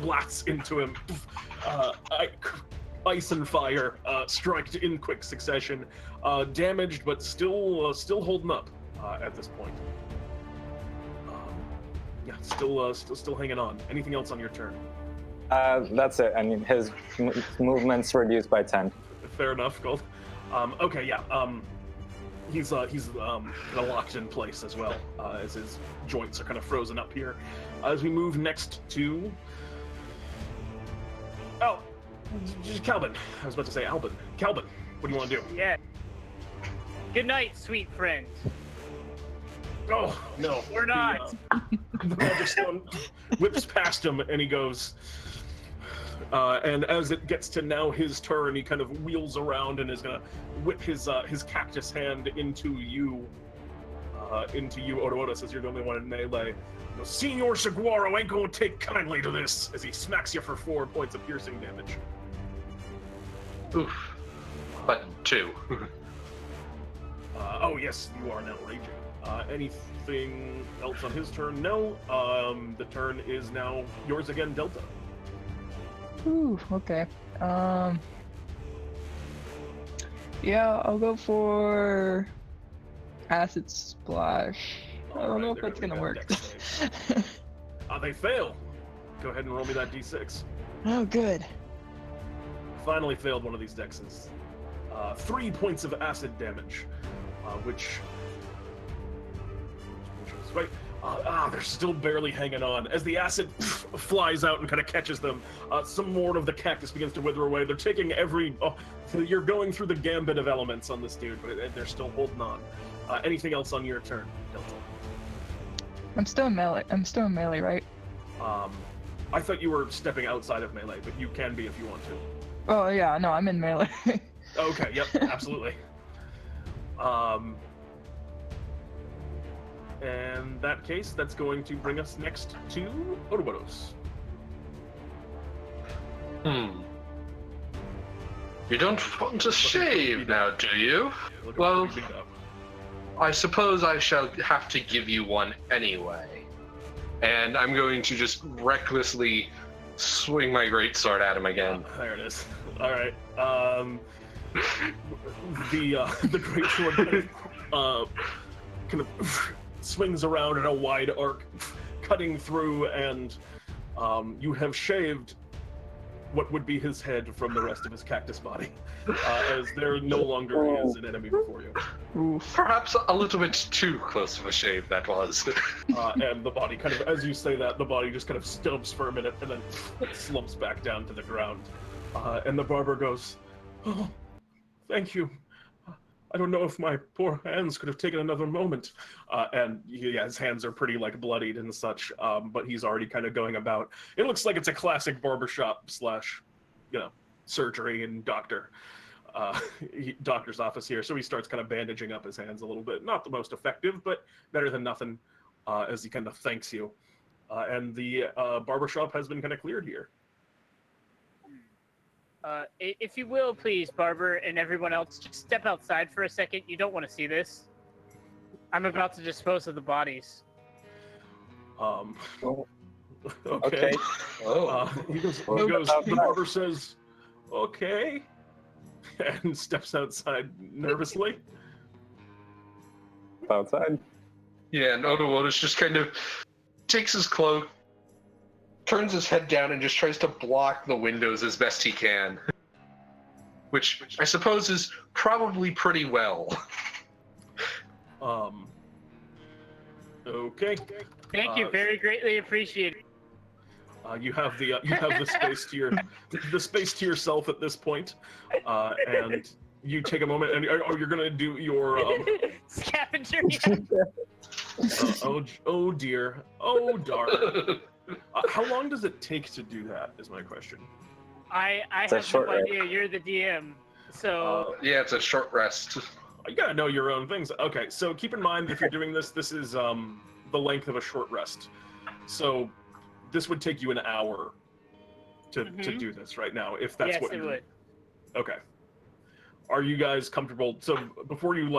blasts into him. Ice and fire strike in quick succession. Damaged, but still holding up at this point. Yeah, still hanging on. Anything else on your turn? That's it. I mean, his movement's reduced by 10. Fair enough, Gold. Okay, yeah. He's kind of locked in place as well, as his joints are kind of frozen up here. As we move next to... Oh, Calbon. I was about to say Albin. Calbon, what do you want to do? Yeah. Good night, sweet friend. Oh, no. We're not. The Magic Stone whips past him, and he goes... and as it gets to now his turn, he kind of wheels around and is gonna whip his cactus hand into you, Odowodus, as you're the only one in melee. Señor Saguaro ain't gonna take kindly to this, as he smacks you for 4 points of piercing damage. Oof. But 2. Oh yes, you are now raging. Anything else on his turn? No. The turn is now yours again, Delta. Ooh, okay. Yeah, I'll go for Acid Splash. I don't know if that's gonna work. They fail. Go ahead and roll me that d6. Oh, good. Finally failed one of these dexes. 3 points of acid damage, which was right. They're still barely hanging on. As the acid flies out and kind of catches them, some more of the cactus begins to wither away. They're taking you're going through the gambit of elements on this dude, but they're still holding on. Anything else on your turn, Delta? I'm still in melee, right? I thought you were stepping outside of melee, but you can be if you want to. Oh yeah, no, I'm in melee. Okay, yep, absolutely. In that case, that's going to bring us next to Odowodus. You don't want to shave now, do you? Well, I suppose I shall have to give you one anyway. And I'm going to just recklessly swing my greatsword at him again. There it is. All right. The greatsword kind of swings around in a wide arc, cutting through, and you have shaved what would be his head from the rest of his cactus body, as there no longer is an enemy before you. Oof. Perhaps a little bit too close of a shave that was. And the body kind of, as you say that, the body just kind of stumps for a minute and then slumps back down to the ground. And the barber goes, "Oh, thank you. I don't know if my poor hands could have taken another moment." And his hands are pretty like bloodied and such, but he's already kind of going about. It looks like it's a classic barbershop slash, surgery and doctor's office here. So he starts kind of bandaging up his hands a little bit. Not the most effective, but better than nothing, as he kind of thanks you. And the barbershop has been kind of cleared here. If you will, please, Barber and everyone else, just step outside for a second. You don't want to see this. I'm about to dispose of the bodies. Okay. Oh. He goes, the barber says, okay, and steps outside nervously. Outside. Yeah, and Odowodus just kind of takes his cloak, turns his head down, and just tries to block the windows as best he can. Which I suppose is probably pretty well. Okay. Thank you, very greatly appreciated. You have the space to yourself at this point, and you take a moment, and you're gonna do your Scavenger. oh dear, oh darn. How long does it take to do that? Is my question. I have short no rest. idea. You're the DM, so Yeah, it's a short rest. You gotta know your own things. Okay, so keep in mind if you're doing this, this is the length of a short rest. So this would take you an hour to do this right now, if that's yes, what it you would. Okay. Are you guys comfortable? So before you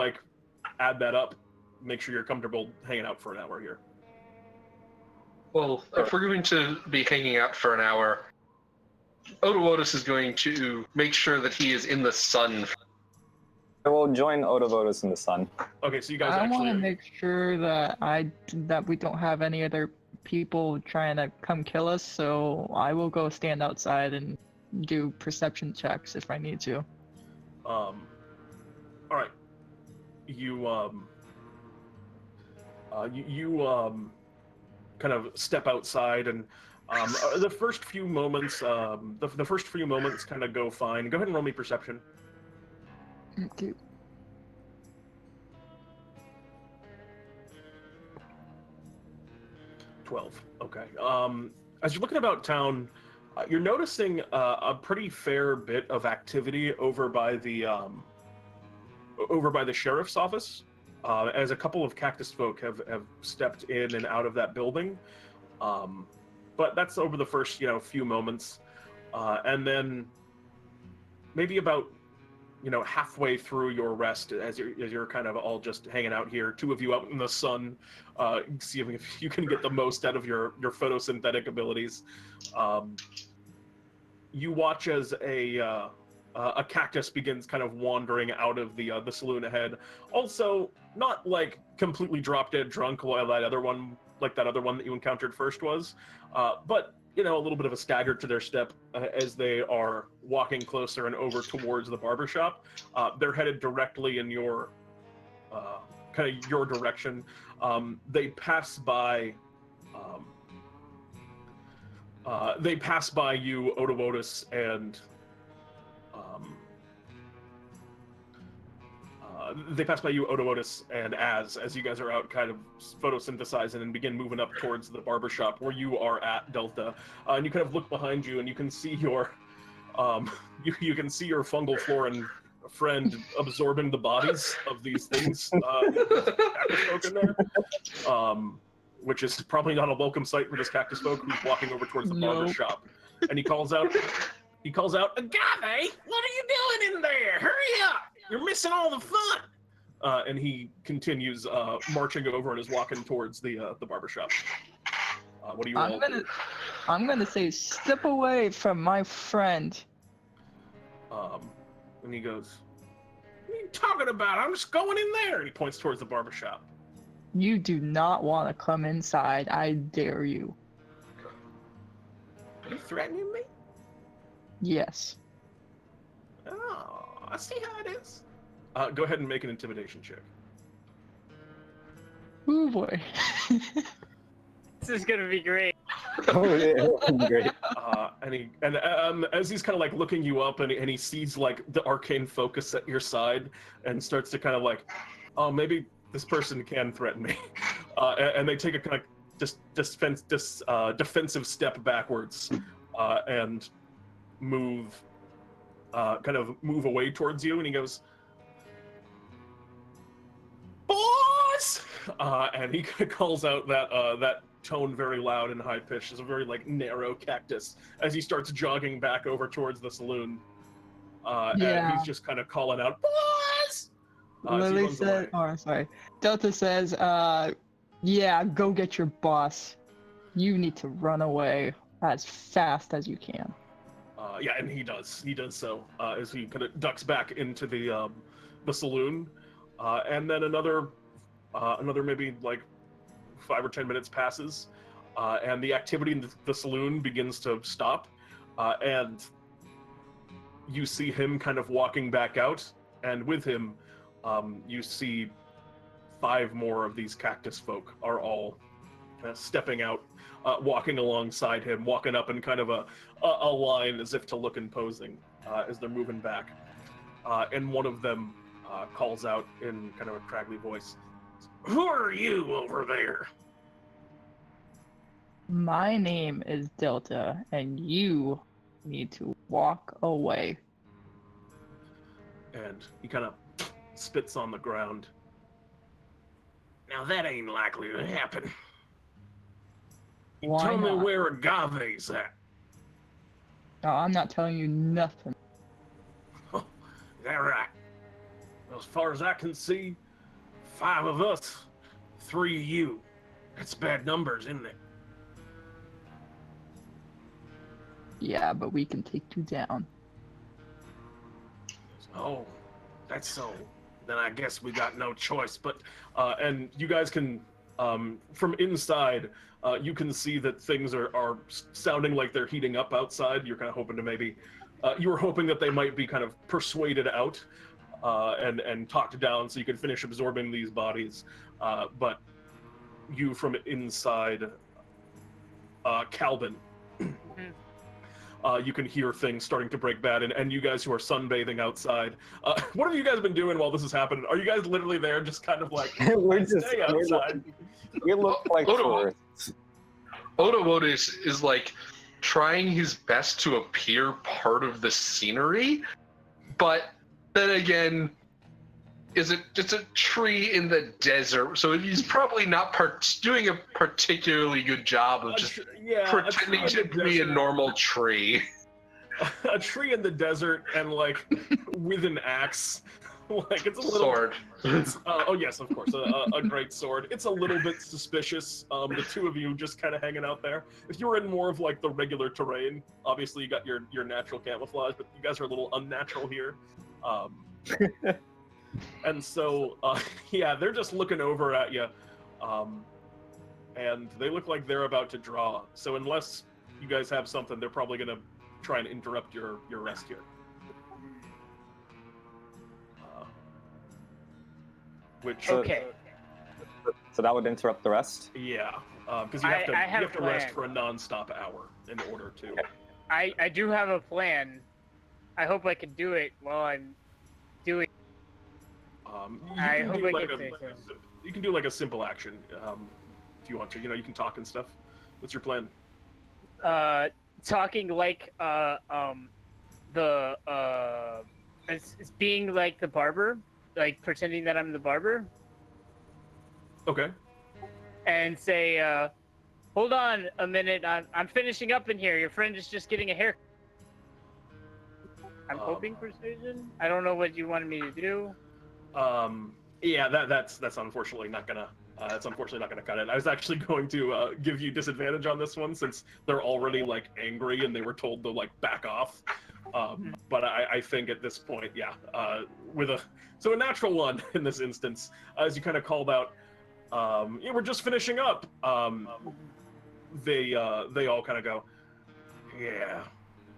add that up, make sure you're comfortable hanging out for an hour here. Well, if we're going to be hanging out for an hour, Odowodus is going to make sure that he is in the sun. I will join Odowodus in the sun. Okay, so you guys I want actually to make sure that we don't have any other people trying to come kill us, so I will go stand outside and do perception checks if I need to. all right. You kind of step outside, and the first few moments the first few moments kind of go fine. Go ahead and roll me perception. Okay. Okay. As you're looking about town, you're noticing a pretty fair bit of activity over by the sheriff's office, as a couple of cactus folk have stepped in and out of that building. But that's over the first few moments, and then maybe about halfway through your rest, as you're kind of all just hanging out here, two of you out in the sun, seeing if you can get the most out of your photosynthetic abilities. You watch as a cactus begins kind of wandering out of the saloon ahead. Also, not completely drop dead drunk like that other one that you encountered first was, but a little bit of a stagger to their step as they are walking closer and over towards the barbershop. They're headed directly in your your direction. They pass by you, Odowodus, and as you guys are out kind of photosynthesizing and begin moving up towards the barbershop where you are at, Delta. And you kind of look behind you and you can see your you can see your fungal Floran friend absorbing the bodies of these things cactus folk in there, which is probably not a welcome sight for this cactus folk who's walking over towards the barbershop. And he calls out, Agave, what are you doing in there? Hurry up! You're missing all the fun! And he continues marching over and is walking towards the barbershop. What do you all do? I'm gonna say, step away from my friend. And he goes, what are you talking about? I'm just going in there. And he points towards the barbershop. You do not want to come inside. I dare you. Are you threatening me? Yes. Oh, I see how it is. Go ahead and make an intimidation check. Oh boy. This is gonna be great. Oh yeah, great. As he's kind of like looking you up, and he sees like the arcane focus at your side, and starts to kind of like, oh, maybe this person can threaten me, and they take a kind of defensive step backwards, and move away towards you, and he goes, "Boss!" And he calls out that tone very loud and high pitched. It's a very like narrow cactus as he starts jogging back over towards the saloon. And he's just kind of calling out, "Boss!" Lily says, "Oh, I'm sorry." Delta says, "Yeah, go get your boss. You need to run away as fast as you can." Yeah, and he does. He does so as he kind of ducks back into the saloon, and then another maybe like 5 or 10 minutes passes, and the activity in the saloon begins to stop, and you see him kind of walking back out, and with him, you see 5 more of these cactus folk are all kind of stepping out, walking alongside him, walking up in kind of a line as if to look imposing as they're moving back. And one of them calls out in kind of a craggly voice, "Who are you over there?" My name is Delta, and you need to walk away. And he kind of spits on the ground. "Now that ain't likely to happen. Why Tell me not? where Agave's at." No, I'm not telling you nothing. Is that right? Well, as far as I can see, 5 of us, 3 of you. That's bad numbers, isn't it? Yeah, but we can take you down. Oh, that's so. Then I guess we got no choice. But and you guys can, from inside, you can see that things are sounding like they're heating up outside. You're kind of hoping to maybe, you were hoping that they might be kind of persuaded out and talked down so you could finish absorbing these bodies. But you from inside, Calbon. You can hear things starting to break bad, and you guys who are sunbathing outside, what have you guys been doing while this is happening? Are you guys literally there just kind of like, stay outside? We look like tourists. Odowodus is like trying his best to appear part of the scenery, but then again, it's a tree in the desert, so he's probably not doing a particularly good job of just pretending to be a normal tree. A tree in the desert and like with an axe. Like it's a little sword. Oh yes, of course, a great sword. It's a little bit suspicious. The 2 of you just kind of hanging out there. If you were in more of like the regular terrain, obviously you got your natural camouflage, but you guys are a little unnatural here. And so, yeah, they're just looking over at you, and they look like they're about to draw. So unless you guys have something, they're probably going to try and interrupt your rest here. Okay. So that would interrupt the rest? Yeah, because you have to rest for a non-stop hour in order to... I do have a plan. I hope I can do it while I'm doing. I hope I can say so. You can do like a simple action if you want to. You know, you can talk and stuff. What's your plan? Talking like it's being like the barber, like pretending that I'm the barber. Okay. And say, hold on a minute, I'm finishing up in here. Your friend is just getting a haircut. I'm hoping persuasion. I don't know what you wanted me to do. Yeah, that's unfortunately not gonna cut it. I was actually going to give you disadvantage on this one since they're already like angry and they were told to like back off. But I think at this point, yeah, with a natural 1 in this instance, as you kind of called out, yeah, we're just finishing up. They all kind of go, yeah,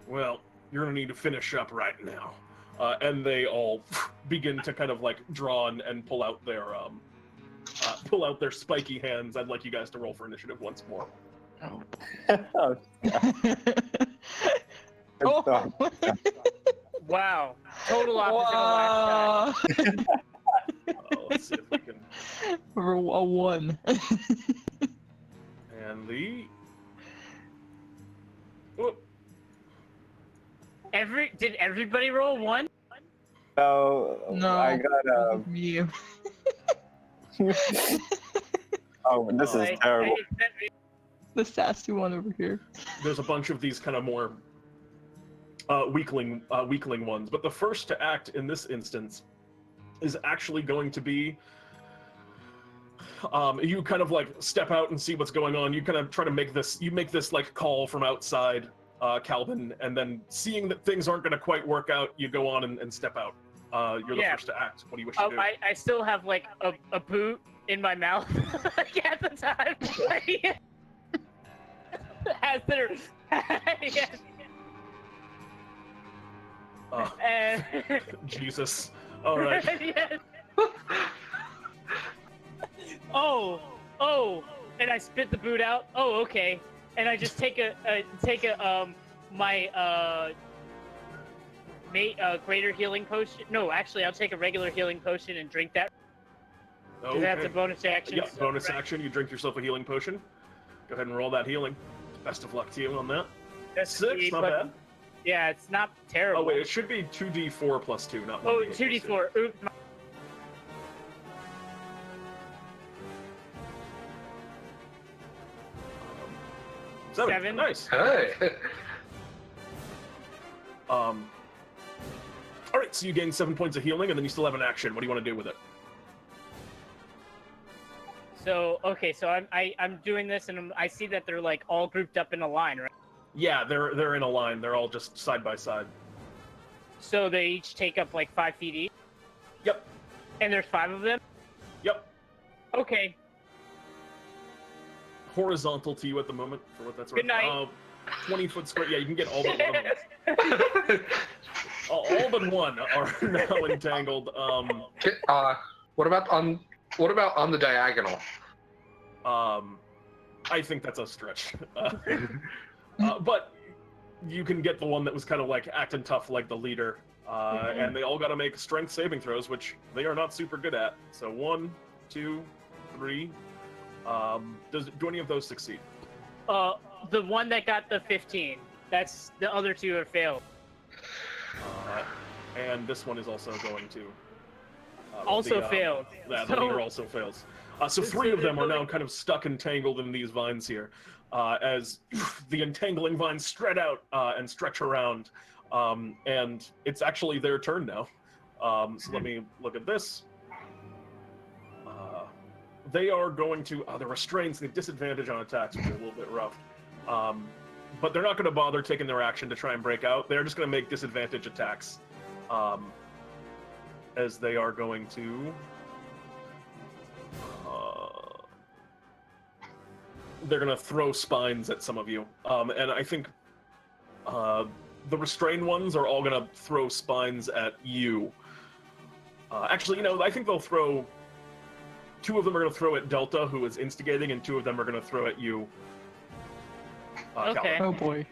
well, you're gonna need to finish up right now. and they all begin to kind of like draw and pull out their spiky hands. I'd like you guys to roll for initiative once more. Oh. Oh, Oh. Wow. Total opposite of last time. Let's see if we can. Roll a 1. And the. Whoop. Did everybody roll 1? so No. I got Me. oh, this is terrible. The sassy one over here. There's a bunch of these kind of more weakling ones, but the first to act in this instance is actually going to be you kind of like step out and see what's going on. You kind of try to make this like call from outside, Calbon, and then seeing that things aren't going to quite work out, you go on and step out. You're the first to act. What do you wish to do? I still have like a boot in my mouth at the time. As they're yes. And Jesus. All right. yes. Oh, and I spit the boot out. Oh, okay. And I just take my greater healing potion. No, actually, I'll take a regular healing potion and drink that. Okay. That's a bonus action. Yeah, so- bonus action. You drink yourself a healing potion. Go ahead and roll that healing. Best of luck to you on that. That's 6, sweet, not but- bad. Yeah, it's not terrible. Oh wait, it should be 2d4 plus 2, not 1d8 Oh, plus 2. 2d4. Oops. 7. Nice. Hey. All right, so you gain 7 points of healing, and then you still have an action. What do you want to do with it? So okay, so I'm doing this, and I see that they're like all grouped up in a line, right? Yeah, they're in a line. They're all just side by side. So they each take up like 5 feet each. Yep. And there's 5 of them. Yep. Okay. Horizontal to you at the moment, for what that's worth. Good night. 20-foot square. Yeah, you can get all but one of them. All but one are now entangled. What about on the diagonal? I think that's a stretch. But you can get the one that was kind of like acting tough like the leader. And they all got to make strength saving throws, which they are not super good at. So 1, 2, 3. Do any of those succeed? The one that got the 15. That's the other 2 have failed. And this one is also going to Failed. Yeah, the leader also fails. So 3 of them are now kind of stuck entangled in these vines here, as the entangling vines spread out and stretch around. And it's actually their turn now. So let me look at this. They are going to the restraints, the disadvantage on attacks, which is a little bit rough. But they're not going to bother taking their action to try and break out. They're just going to make disadvantage attacks. As they are going to... they're going to throw spines at some of you. And I think the restrained ones are all going to throw spines at you. Actually, I think they'll throw... 2 of them are going to throw at Delta, who is instigating, and 2 of them are going to throw at you. Okay. Oh boy.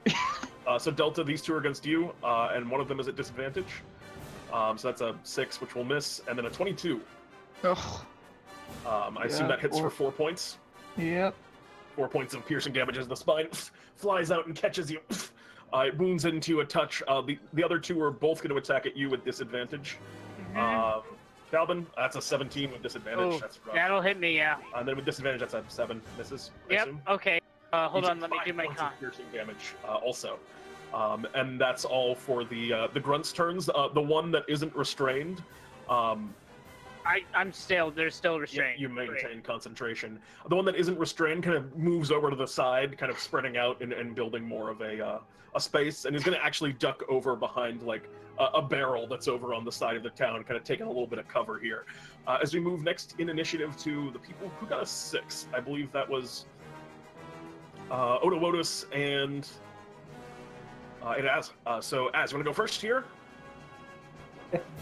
So Delta, these 2 are against you, and one of them is at disadvantage. So that's a 6, which will miss, and then a 22. Oh. I assume that hits for 4 points. Yep. 4 points of piercing damage as the spine flies out and catches you. It wounds into a touch. The other 2 are both going to attack at you with disadvantage. Calbon, that's a 17 with disadvantage. Oh, That's rough. that'll hit me, yeah. And then with disadvantage, that's a 7. Misses. I Yep. assume. Okay. Hold You on. take Let me 5 do my points con. of piercing damage also. And that's all for the grunts' turns. The one that isn't restrained. I'm still. They're still restrained. You maintain concentration. The one that isn't restrained kind of moves over to the side, kind of spreading out and building more of a space, and is going to actually duck over behind like a barrel that's over on the side of the town, kind of taking a little bit of cover here. As we move next in initiative to the people who got a 6, I believe that was Odowodus and Az. So Az, you want to go first here?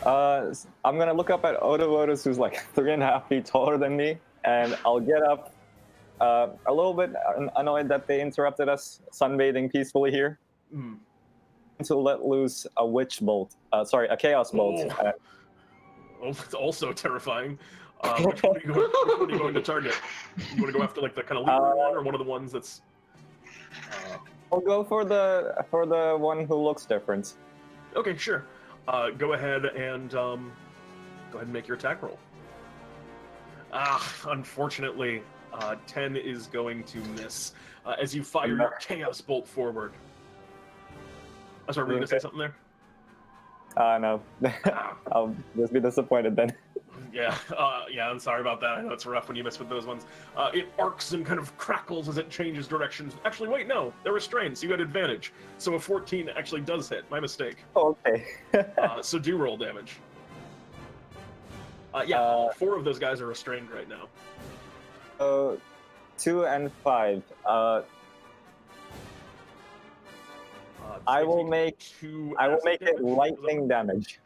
I'm gonna look up at Odowodus, who's like 3.5 feet taller than me, and I'll get up a little bit annoyed that they interrupted us sunbathing peacefully here. Hmm. To let loose a witch bolt. A chaos bolt. Oh. Oh, it's also terrifying. Which one are you going to target? You want to go after like the kind of leader one, or one of the ones that's? I'll go for the one who looks different. Okay, sure. Go ahead and make your attack roll. Unfortunately, 10 is going to miss as you fire your chaos bolt forward. I'm sorry, were you going to say something there? No. I'll just be disappointed then. Yeah, I'm sorry about that. I know it's rough when you miss with those ones. It arcs and kind of crackles as it changes directions. Actually, wait, no, they're restrained, so you had advantage. So a 14 actually does hit. My mistake. Okay. So do roll damage. All 4 of those guys are restrained right now. 2 and 5. I will make it lightning damage.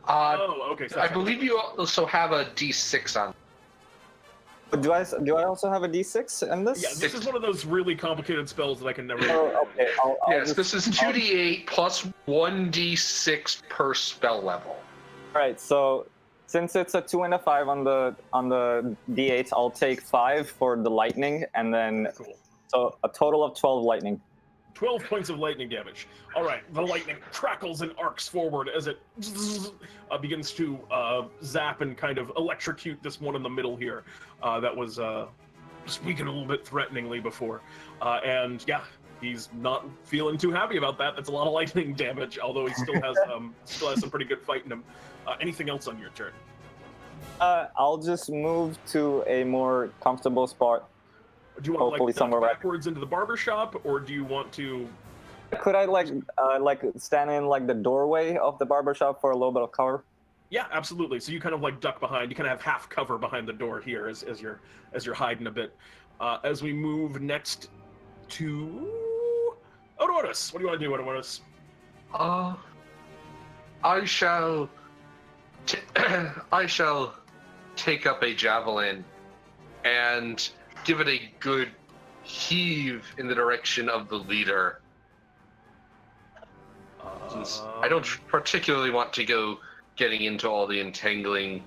Okay. I believe you also have a D6 on. Do I also have a D6 in this? Yeah, this is one of those really complicated spells that I can never. Oh, okay. Yes, this is 2d8 plus 1d6 per spell level. All right, so since it's a 2 and a 5 on the D8, I'll take 5 for the lightning, and then Cool. So a total of 12 lightning. 12 points of lightning damage. All right, the lightning crackles and arcs forward as it begins to zap and kind of electrocute this one in the middle here that was speaking a little bit threateningly before. And yeah, he's not feeling too happy about that. That's a lot of lightning damage, although he still has some pretty good fight in him. Anything else on your turn? I'll just move to a more comfortable spot. Do you want Hopefully to somewhere backwards into the barber shop, or do you want to? Could I like stand in like the doorway of the barbershop for a little bit of cover? Yeah, absolutely. So you kind of like duck behind. You kind of have half cover behind the door here as you're hiding a bit. As we move next to Odowodus. What do you want to do, Odowodus? I shall take up a javelin and give it a good heave in the direction of the leader. Since I don't particularly want to go getting into all the entangling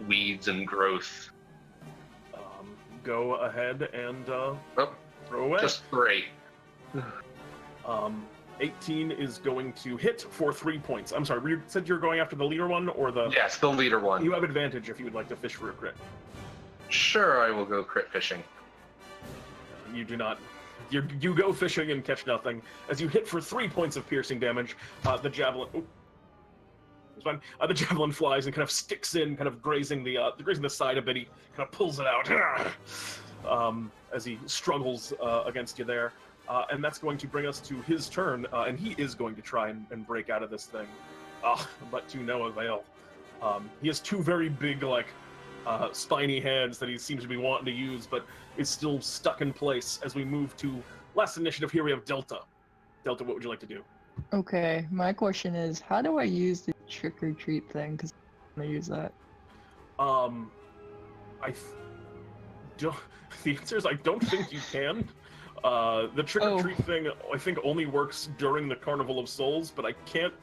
weeds and growth. Go ahead and throw away. Just 3. 18 is going to hit for 3 points. I'm sorry, you said you're going after the leader one or the... Yes, the leader one. You have advantage if you would like to fish for a crit. Sure, I will go crit fishing. You do not. You go fishing and catch nothing. As you hit for 3 points of piercing damage, the javelin... Oh, it's fine. The javelin flies and kind of sticks in, kind of grazing the side a bit. He kind of pulls it out as he struggles against you there. And that's going to bring us to his turn, and he is going to try and break out of this thing. But to no avail. He has 2 very big, spiny hands that he seems to be wanting to use, but is still stuck in place. As we move to last initiative here, we have Delta. Delta, what would you like to do? Okay, my question is, how do I use the trick or treat thing? Because I'm gonna use that. The answer is I don't think you can. The trick or treat thing, I think, only works during the Carnival of Souls, but I can't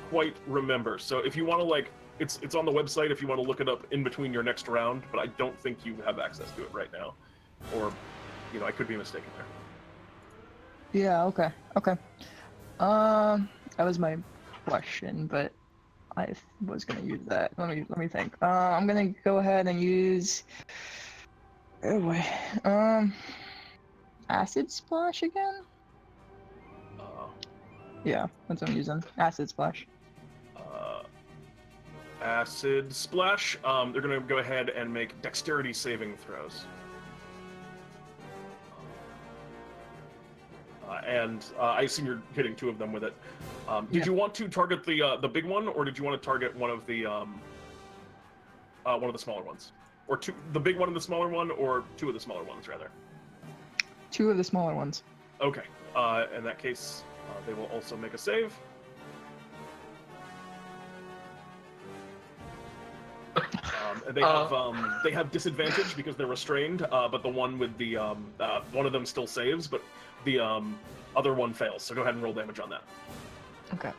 quite remember. So if you want to it's on the website if you want to look it up in between your next round, but I don't think you have access to it right now. Or, I could be mistaken there. Yeah, okay. That was my question, but I was gonna use that. Let me think. I'm gonna go ahead and use Acid Splash again? Yeah, that's what I'm using. Acid Splash. Acid Splash. They're going to go ahead and make dexterity saving throws. And I assume you're hitting 2 of them with it. Did you want to target the big one, or did you want to target one of the smaller ones? Or the big one and the smaller one, or 2 of the smaller ones, rather? 2 of the smaller ones. Okay. In that case, they will also make a save. They have disadvantage because they're restrained, but the one with the one of them still saves, but the other one fails. So go ahead and roll damage on that. Okay.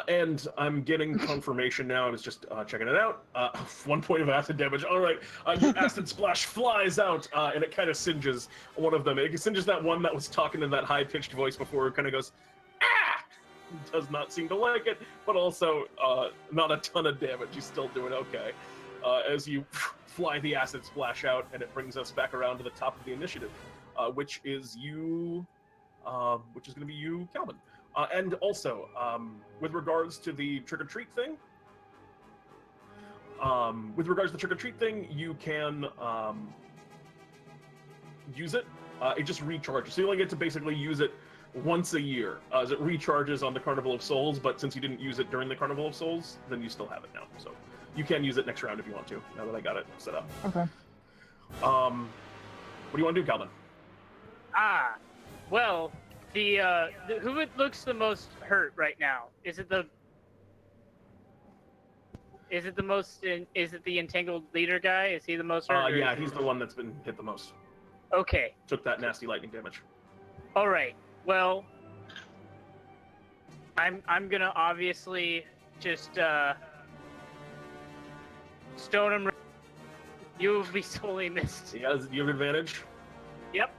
And I'm getting confirmation now. I was just checking it out. 1 point of acid damage. All right, your acid splash flies out, and it kind of singes one of them. It singes that one that was talking in that high-pitched voice before. It kind of goes, ah! Does not seem to like it, but also not a ton of damage. He's still doing okay. As you fly the acid splash out, and it brings us back around to the top of the initiative, which is you, which is going to be you, Calbon. And also, with regards to the trick-or-treat thing, you can use it. It just recharges. So you only get to basically use it once a year, as it recharges on the Carnival of Souls, but since you didn't use it during the Carnival of Souls, then you still have it now. So you can use it next round if you want to, now that I got it set up. Okay. What do you want to do, Calvin? Well, who looks the most hurt right now? Is it the entangled leader guy? Is he the most hurt? Yeah, he's the one that's been hit the most. Okay. Took that nasty lightning damage. All right. Well, I'm gonna obviously just stone him. You will be solely missed. Yeah, you have advantage. Yep.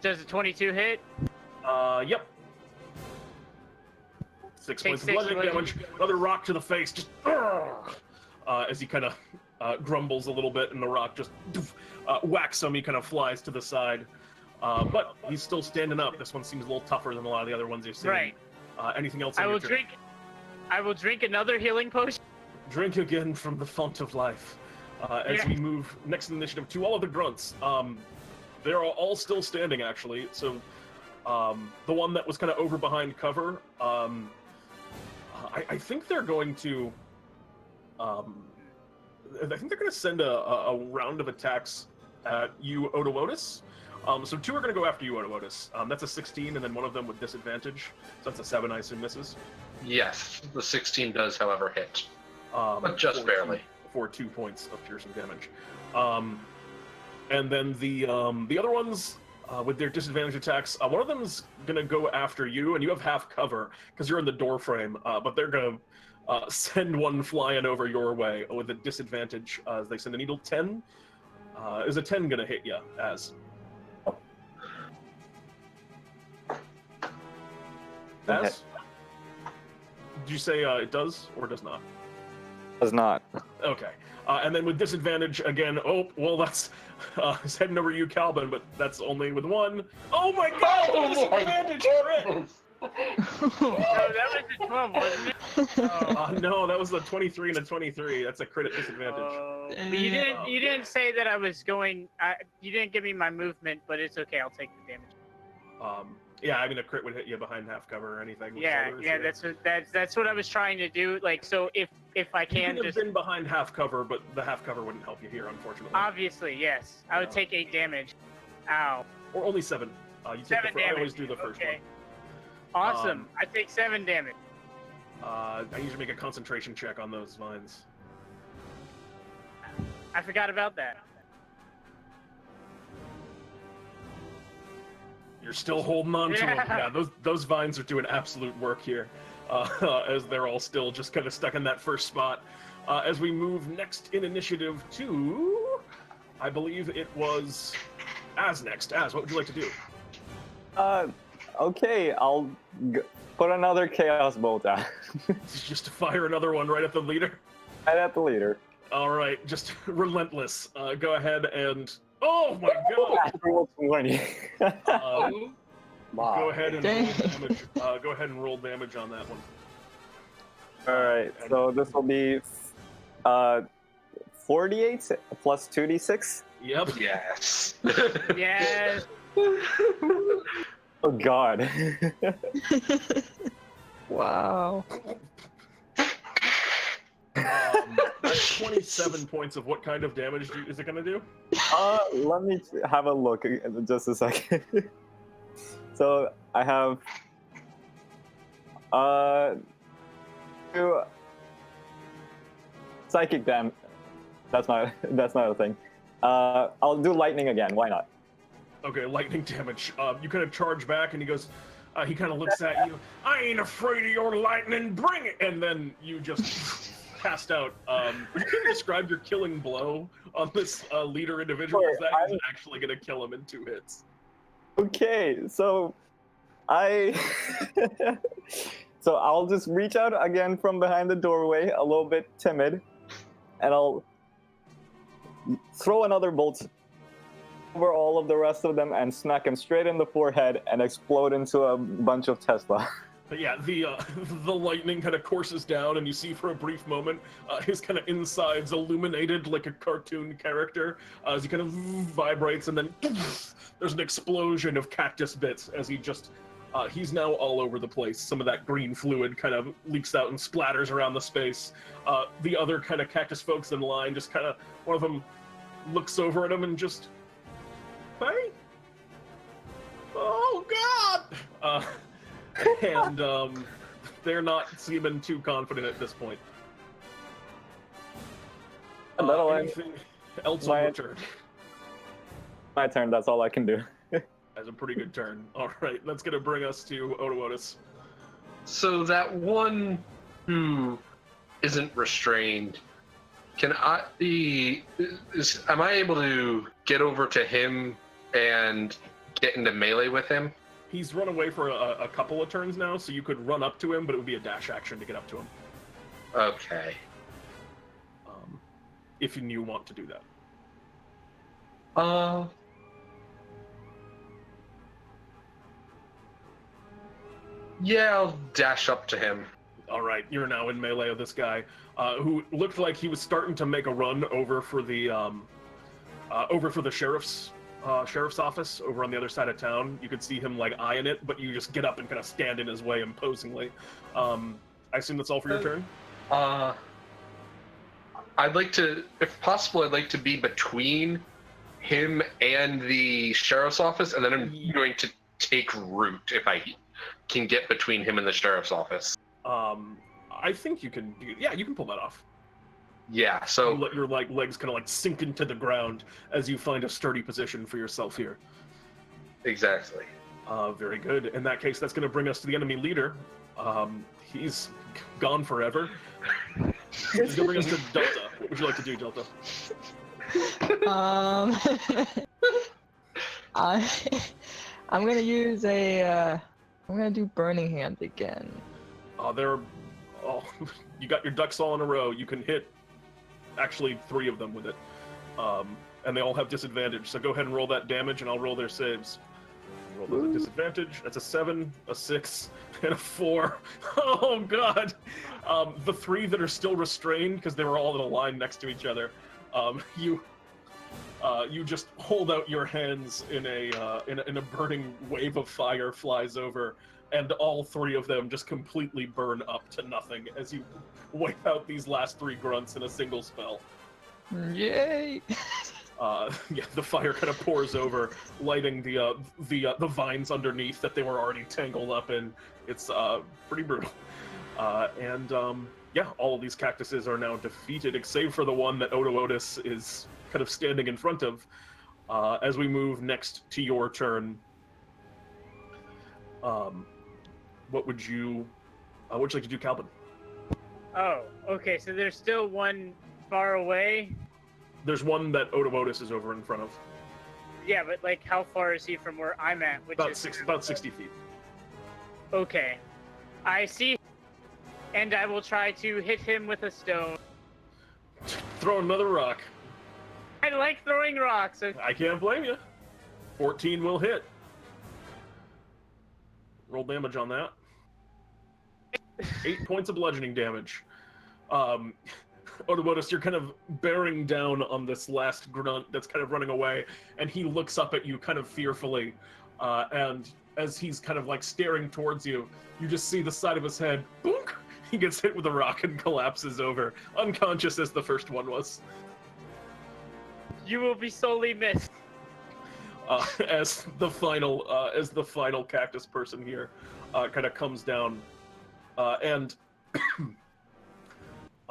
Does a 22 hit? Yep. 6 points of bludgeoning damage. Another rock to the face, just as he kind of grumbles a little bit, and the rock just whacks him. He kind of flies to the side, but he's still standing up. This one seems a little tougher than a lot of the other ones you've seen. Right. Anything else? I will drink another healing potion. Drink again from the font of life. As we move next initiative to all of the grunts. They're all still standing, actually. So the one that was kind of over behind cover, I think they're going to. I think they're going to send a round of attacks at you, Odowodus. So 2 are going to go after you, Odowodus. That's a 16, and then one of them with disadvantage. So that's a 7, I assume, misses. Yes, the 16 does, however, hit. But just barely. For 2 points of piercing damage. And then the other ones, with their disadvantage attacks, one of them's going to go after you, and you have half cover, because you're in the door frame, but they're going to send one flying over your way with a disadvantage as they send a needle. 10. Is a 10 going to hit you, as? As? Did you say it does or does not? Does not. Okay. And then with disadvantage again, that's it's heading over you, Calbon, but that's only with 1. Oh my god! Disadvantage crit! No, that was a 12, wasn't it? No, that was a 23 and a 23. That's a crit at disadvantage. You didn't say that I was going. You didn't give me my movement, but it's okay. I'll take the damage. Yeah, I mean a crit would hit you behind half cover or anything. Yeah, that's what I was trying to do. Like, so if I can you could just have been behind half cover, but the half cover wouldn't help you here, unfortunately. Obviously, yes. I would take 8 damage. Ow. Or only 7. You take 7 damage. I always do the first one. Awesome. I take 7 damage. I usually make a concentration check on those vines. I forgot about that. You're still holding on to them. Yeah, those vines are doing absolute work here, as they're all still just kind of stuck in that first spot. As we move next in initiative to, I believe it was next. What would you like to do? Okay, I'll put another Chaos Bolt out. Just to fire another one right at the leader? Right at the leader. All right, just relentless. Go ahead and... Oh my god! Natural 20. Go ahead and roll damage. Go ahead and roll damage on that one. Alright, so this will be 48 plus 2d6? Yep. Yes. Yes. Oh god. Wow. That's 27 points of what kind of damage is it going to do? Let me have a look just a second. So I have do psychic damage. That's not a thing. I'll do lightning again. Why not? Okay, lightning damage. You kind of charge back, and he goes. He kind of looks at you. I ain't afraid of your lightning. Bring it! And then you just passed out. You can describe your killing blow on this leader individual. Sure, Is that is actually going to kill him in 2 hits? Okay, so so I'll just reach out again from behind the doorway, a little bit timid, and I'll throw another bolt over all of the rest of them and smack him straight in the forehead and explode into a bunch of Tesla. But yeah, the lightning kind of courses down, and you see for a brief moment his kind of insides illuminated like a cartoon character as he kind of vibrates, and then there's an explosion of cactus bits as he just he's now all over the place. Some of that green fluid kind of leaks out and splatters around the space. The other kind of cactus folks in line just kind of, one of them looks over at him and just, hey, oh God! And they're not seeming too confident at this point. That'll end anything else on your turn? my turn. That's all I can do. That's a pretty good turn. All right, that's gonna bring us to Odowodus. So that one who isn't restrained, am I able to get over to him and get into melee with him? He's run away for a couple of turns now, so you could run up to him, but it would be a dash action to get up to him. Okay. If you want to do that. Yeah, I'll dash up to him. All right, you're now in melee of this guy, who looked like he was starting to make a run over for the sheriff's office over on the other side of town. You could see him like eyeing it, but you just get up and kind of stand in his way imposingly. I assume that's all for your turn? I'd like to, if possible, I'd like to be between him and the sheriff's office, and then I'm going to take root if I can get between him and the sheriff's office. I think you can do, yeah, you can pull that off. Yeah, so You let your legs kind of like sink into the ground as you find a sturdy position for yourself here. exactly. Very good. In that case, that's going to bring us to the enemy leader. He's gone forever. He's going to bring us to Delta. What would you like to do, Delta? I'm gonna use I'm gonna do Burning Hand again. You got your ducks all in a row. You can hit actually 3 of them with it. And they all have disadvantage. So go ahead and roll that damage, and I'll roll their saves. Roll those at disadvantage. That's a 7, a 6, and a 4. Oh god! The 3 that are still restrained because they were all in a line next to each other. You just hold out your hands in a burning wave of fire flies over, and all 3 of them just completely burn up to nothing as you wipe out these last 3 grunts in a single spell. Yay! Yeah, the fire kind of pours over, lighting the vines underneath that they were already tangled up in. It's pretty brutal. Yeah, all of these cactuses are now defeated, save for the one that Odowodus is kind of standing in front of. As we move next to your turn, what would you like to do, Calbon? Oh, okay. So there's still one far away. There's one that Odowodus is over in front of. Yeah, but like, how far is he from where I'm at? Which About is 60 feet. Okay, I see, and I will try to hit him with a stone. Throw another rock. I like throwing rocks. So I can't blame you. 14 will hit. Roll damage on that. 8 points of bludgeoning damage. Odowodus, you're kind of bearing down on this last grunt that's kind of running away, and he looks up at you kind of fearfully, and as he's kind of like staring towards you, you just see the side of his head, boonk! He gets hit with a rock and collapses over, unconscious as the first one was. you will be sorely missed. As the final cactus person here kind of comes down, and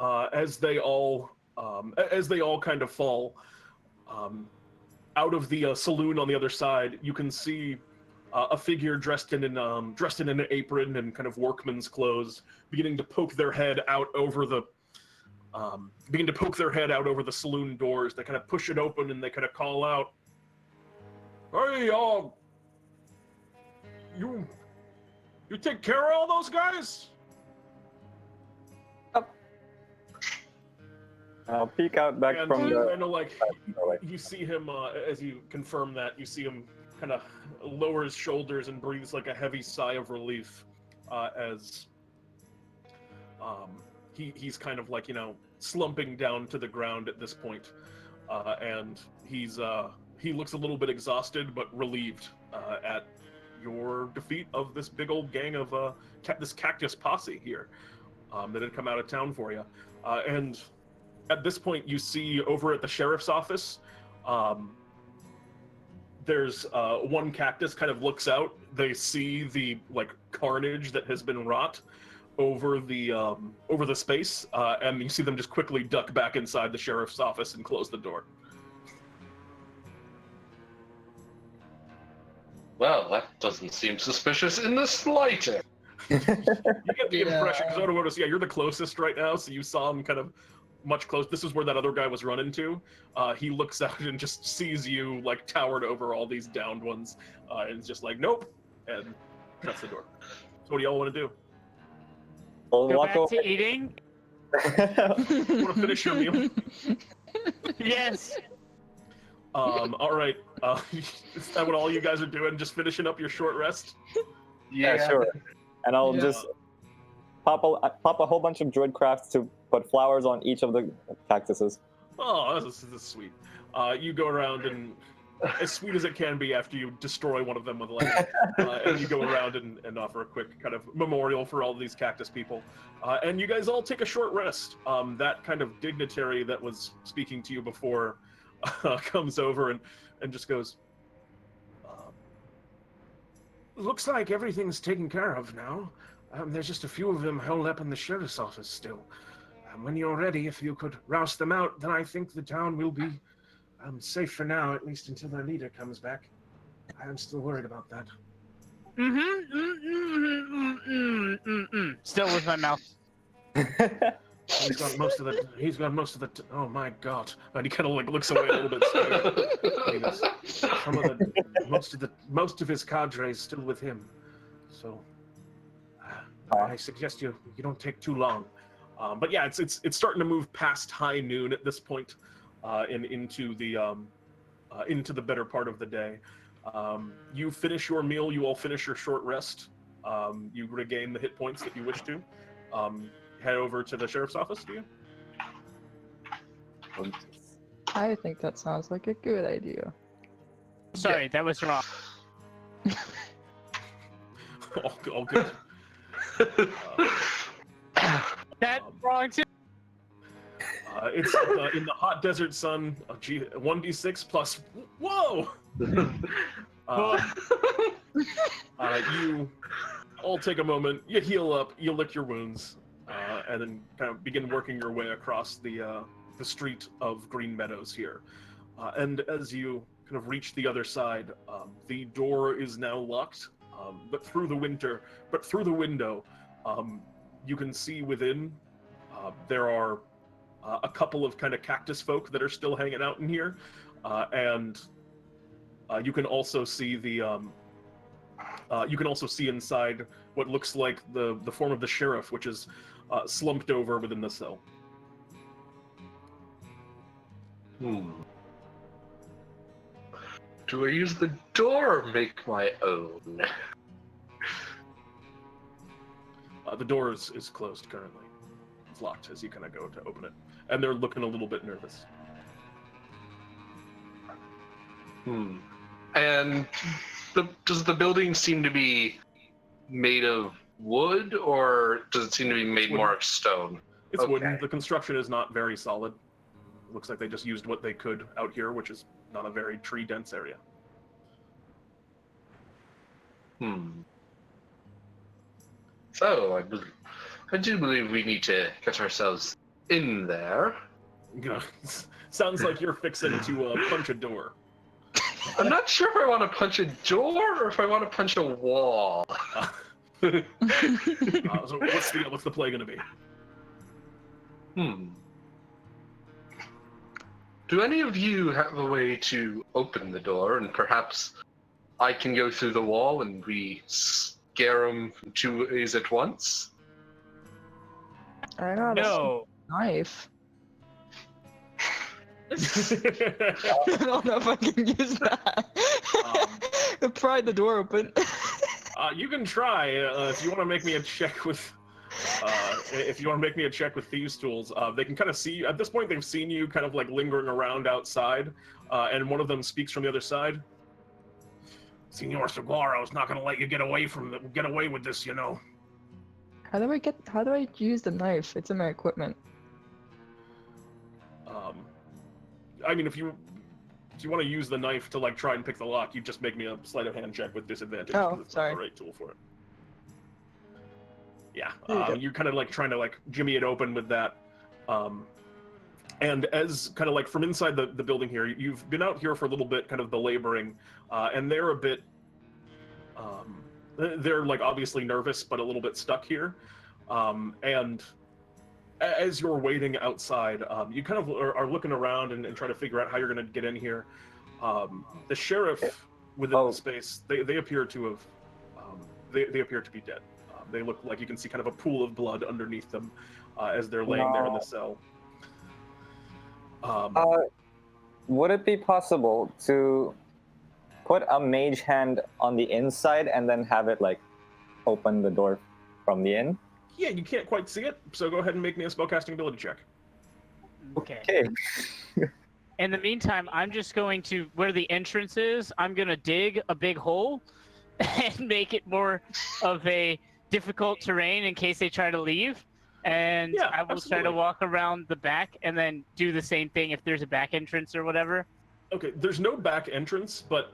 as they all kind of fall out of the saloon on the other side, you can see a figure dressed in an apron and kind of workman's clothes, beginning to poke their head out over the saloon doors. They kind of push it open and they kind of call out, "Hey, you take care of all those guys?" I'll peek out back And from the. I know, like, you see him as you confirm that. You see him kind of lower his shoulders and breathes like a heavy sigh of relief, as he's kind of like, slumping down to the ground at this point, and he looks a little bit exhausted but relieved at your defeat of this big old gang of this cactus posse here that had come out of town for you, and. At this point, you see over at the sheriff's office, there's one cactus kind of looks out. They see the carnage that has been wrought over the space, and you see them just quickly duck back inside the sheriff's office and close the door. Well, that doesn't seem suspicious in the slightest. You get the impression, because Odowodus, you're the closest right now, so you saw him kind of much close. This is where that other guy was running to. He looks out and just sees you towered over all these downed ones, and is just like, "Nope," and shuts the door. So what do y'all want to do? We'll Go walk back over. to eating? Want to finish your meal? Yes. All right. Is that what all you guys are doing? Just finishing up your short rest? Yeah, sure. And I'll just pop a whole bunch of druid crafts to put flowers on each of the cactuses. Oh, this is sweet. You go around and, as sweet as it can be after you destroy one of them with lightning, and you go around and offer a quick kind of memorial for all these cactus people. And you guys all take a short rest. That kind of dignitary that was speaking to you before comes over and just goes, "Looks like everything's taken care of now. There's just a few of them held up in the sheriff's office still. When you're ready, if you could roust them out, then I think the town will be safe for now, at least until their leader comes back. I'm still worried about that." Still with my mouth. He's got most of the. Oh my god! And he kind of looks away a little bit. He goes, most of his cadre is still with him, so I suggest you don't take too long. But yeah, it's starting to move past high noon at this point, and into the better part of the day. You finish your meal. You all finish your short rest. You regain the hit points that you wish to. Head over to the sheriff's office, do you? I think that sounds like a good idea. Sorry, that was wrong. All good. That's wrong too. It's in the hot desert sun. 1d6 plus. Whoa! You all take a moment. You heal up. You lick your wounds, and then kind of begin working your way across the street of Green Meadows here. And as you kind of reach the other side, the door is now locked. But through the window, you can see within. There are a couple of kind of cactus folk that are still hanging out in here, and you can also see inside what looks like the form of the sheriff, which is slumped over within the cell. Do I use the door or make my own? The door is closed currently. It's locked as you kind of go to open it, and they're looking a little bit nervous. And does the building seem to be made of wood, or does it seem to be made more of stone? It's wooden. The construction is not very solid. It looks like they just used what they could out here, which is not a very tree-dense area. So, I do believe we need to get ourselves in there. Sounds like you're fixing to punch a door. I'm not sure if I want to punch a door or if I want to punch a wall. So what's the play going to be? Do any of you have a way to open the door, and perhaps I can go through the wall and we scare them from two ways at once? I got No. a knife. I don't know if I can use that. Pry the door open. You can try if you want to make me a check with. If you want to make me a check with thieves' tools, they can kind of see. At this point, they've seen you kind of like lingering around outside, and one of them speaks from the other side. Señor Saguaro is not going to let you get away with this, you know. How do I use the knife? It's in my equipment. I mean, if you want to use the knife to like try and pick the lock, you just make me a sleight of hand check with disadvantage. Oh, because it's sorry. not the right tool for it. Yeah, There you go. you're kind of like trying to like jimmy it open with that. And as kind of like from inside the building here, you've been out here for a little bit, kind of belaboring, and they're a bit, they're like obviously nervous, but a little bit stuck here. And as you're waiting outside, you kind of are looking around and trying to figure out how you're going to get in here. The sheriff within the space, they appear to have, they appear to be dead. They look like you can see kind of a pool of blood underneath them as they're laying there in the cell. Would it be possible to put a mage hand on the inside and then have it like open the door from the in? Yeah, you can't quite see it, so go ahead and make me a spellcasting ability check. Okay. In the meantime, I'm just going to, where the entrance is, I'm going to dig a big hole and make it more of a difficult terrain in case they try to leave. And Yeah, I will try to absolutely. walk around the back and then do the same thing if there's a back entrance or whatever. Okay, there's no back entrance, but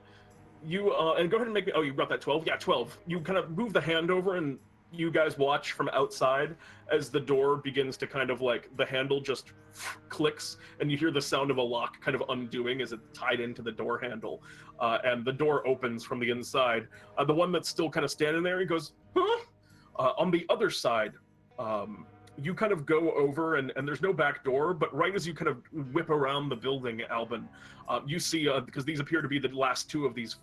you, and go ahead and make me, oh, you got that 12? Yeah, 12. You kind of move the hand over and you guys watch from outside as the door begins to kind of like, the handle just clicks and you hear the sound of a lock kind of undoing as it's tied into the door handle. And the door opens from the inside. The one that's still kind of standing there, he goes, huh? On the other side, you kind of go over and there's no back door, but right as you kind of whip around the building, Albin, you see, because these appear to be the last two of these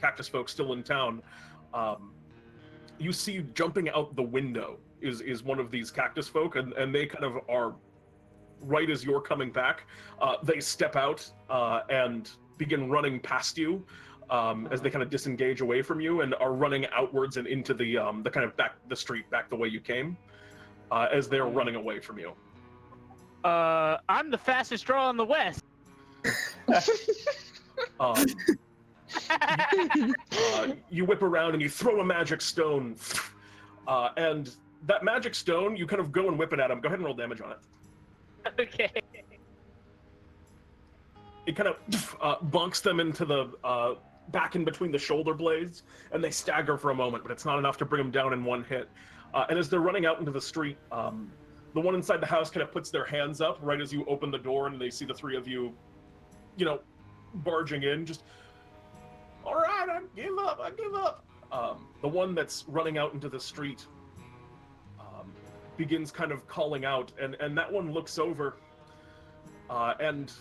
cactus folks still in town, you see jumping out the window is one of these cactus folk, and they kind of are, right as you're coming back, they step out and begin running past you as they kind of disengage away from you and are running outwards and into the kind of the street back the way you came. As they're running away from you. I'm the fastest draw in the West. You whip around and you throw a magic stone. And that magic stone, you kind of go and whip it at him. Go ahead and roll damage on it. Okay. It kind of bonks them into the back in between the shoulder blades, and they stagger for a moment, but it's not enough to bring them down in one hit. And as they're running out into the street, the one inside the house kind of puts their hands up right as you open the door and they see the three of you, you know, barging in. Just, all right, I give up. The one that's running out into the street begins kind of calling out, and that one looks over, and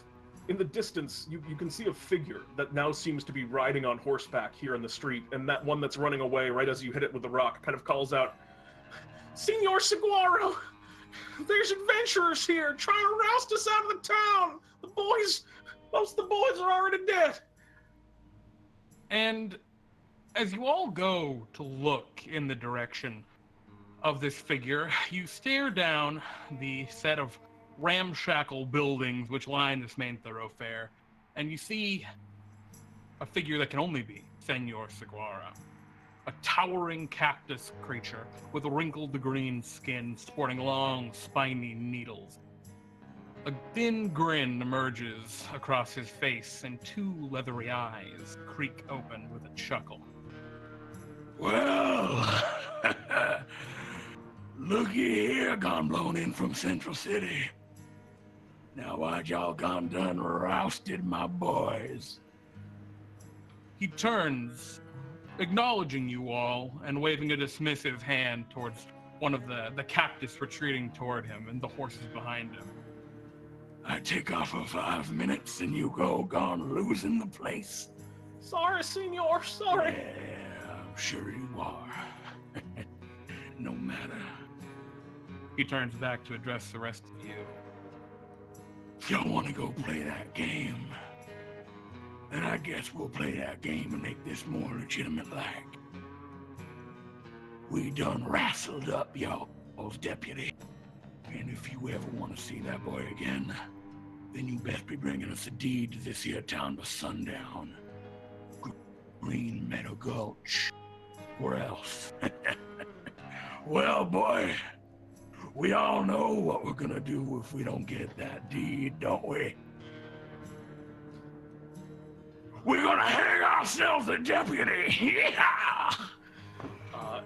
in the distance, you can see a figure that now seems to be riding on horseback here in the street, and that one that's running away right as you hit it with the rock kind of calls out, Señor Saguaro, there's adventurers here trying to roust us out of the town. Most of the boys are already dead. And as you all go to look in the direction of this figure, you stare down the set of ramshackle buildings which line this main thoroughfare, and you see a figure that can only be Señor Saguaro. A towering cactus creature with a wrinkled green skin sporting long, spiny needles. A thin grin emerges across his face, and two leathery eyes creak open with a chuckle. Well, Looky here, gone blown in from Central City. Now why'd y'all gone done rousted my boys? He turns, acknowledging you all and waving a dismissive hand towards one of the cactus retreating toward him and the horses behind him. I take off for 5 minutes and you go gone losing the place. Sorry, senor, sorry. Yeah, I'm sure you are. No matter. He turns back to address the rest of you. If y'all want to go play that game, then I guess we'll play that game and make this more legitimate like. We done wrestled up y'all's deputy. And if you ever want to see that boy again, then you best be bringing us a deed to this here town by sundown. Green Meadow Gulch. Where else? Well, boy, we all know what we're gonna do if we don't get that deed, don't we? We're gonna hang ourselves a deputy! Yeah!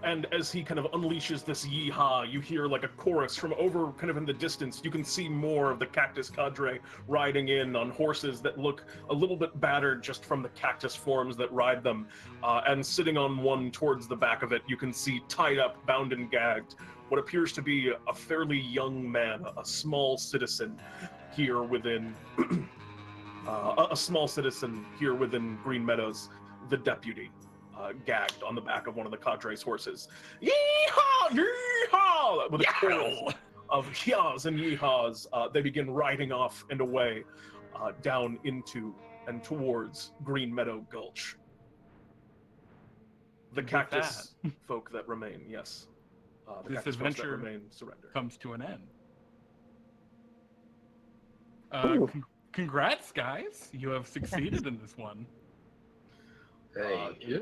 And as he kind of unleashes this yeehaw, you hear like a chorus from over kind of in the distance. You can see more of the Cactus Cadre riding in on horses that look a little bit battered just from the cactus forms that ride them. And sitting on one towards the back of it, you can see tied up, bound and gagged, what appears to be a fairly young man, a small citizen here within a small citizen here within Green Meadows, the deputy. Gagged on the back of one of the cadre's horses. Yeehaw! Yeehaw! With a chorus of yeehaws and yeehaws, they begin riding off and away down into and towards Green Meadow Gulch. The cactus folk that remain, yes. The This cactus folks that adventure remain surrender. comes to an end. Ooh. Congrats, guys. You have succeeded in this one.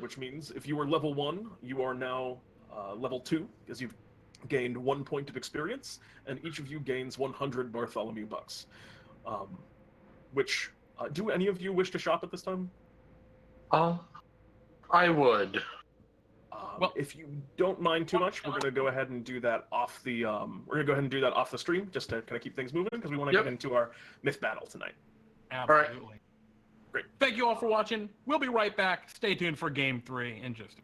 Which means if you were level 1, you are now level 2, because you've gained 1 point of experience, and each of you gains 100 Bartholomew bucks. Do any of you wish to shop at this time? I would. Well- If you don't mind too much, we're gonna go ahead and do that off the stream, just to kind of keep things moving, because we want to Yep. get into our myth battle tonight. Absolutely. Great. Thank you all for watching. We'll be right back. Stay tuned for Game 3 in just a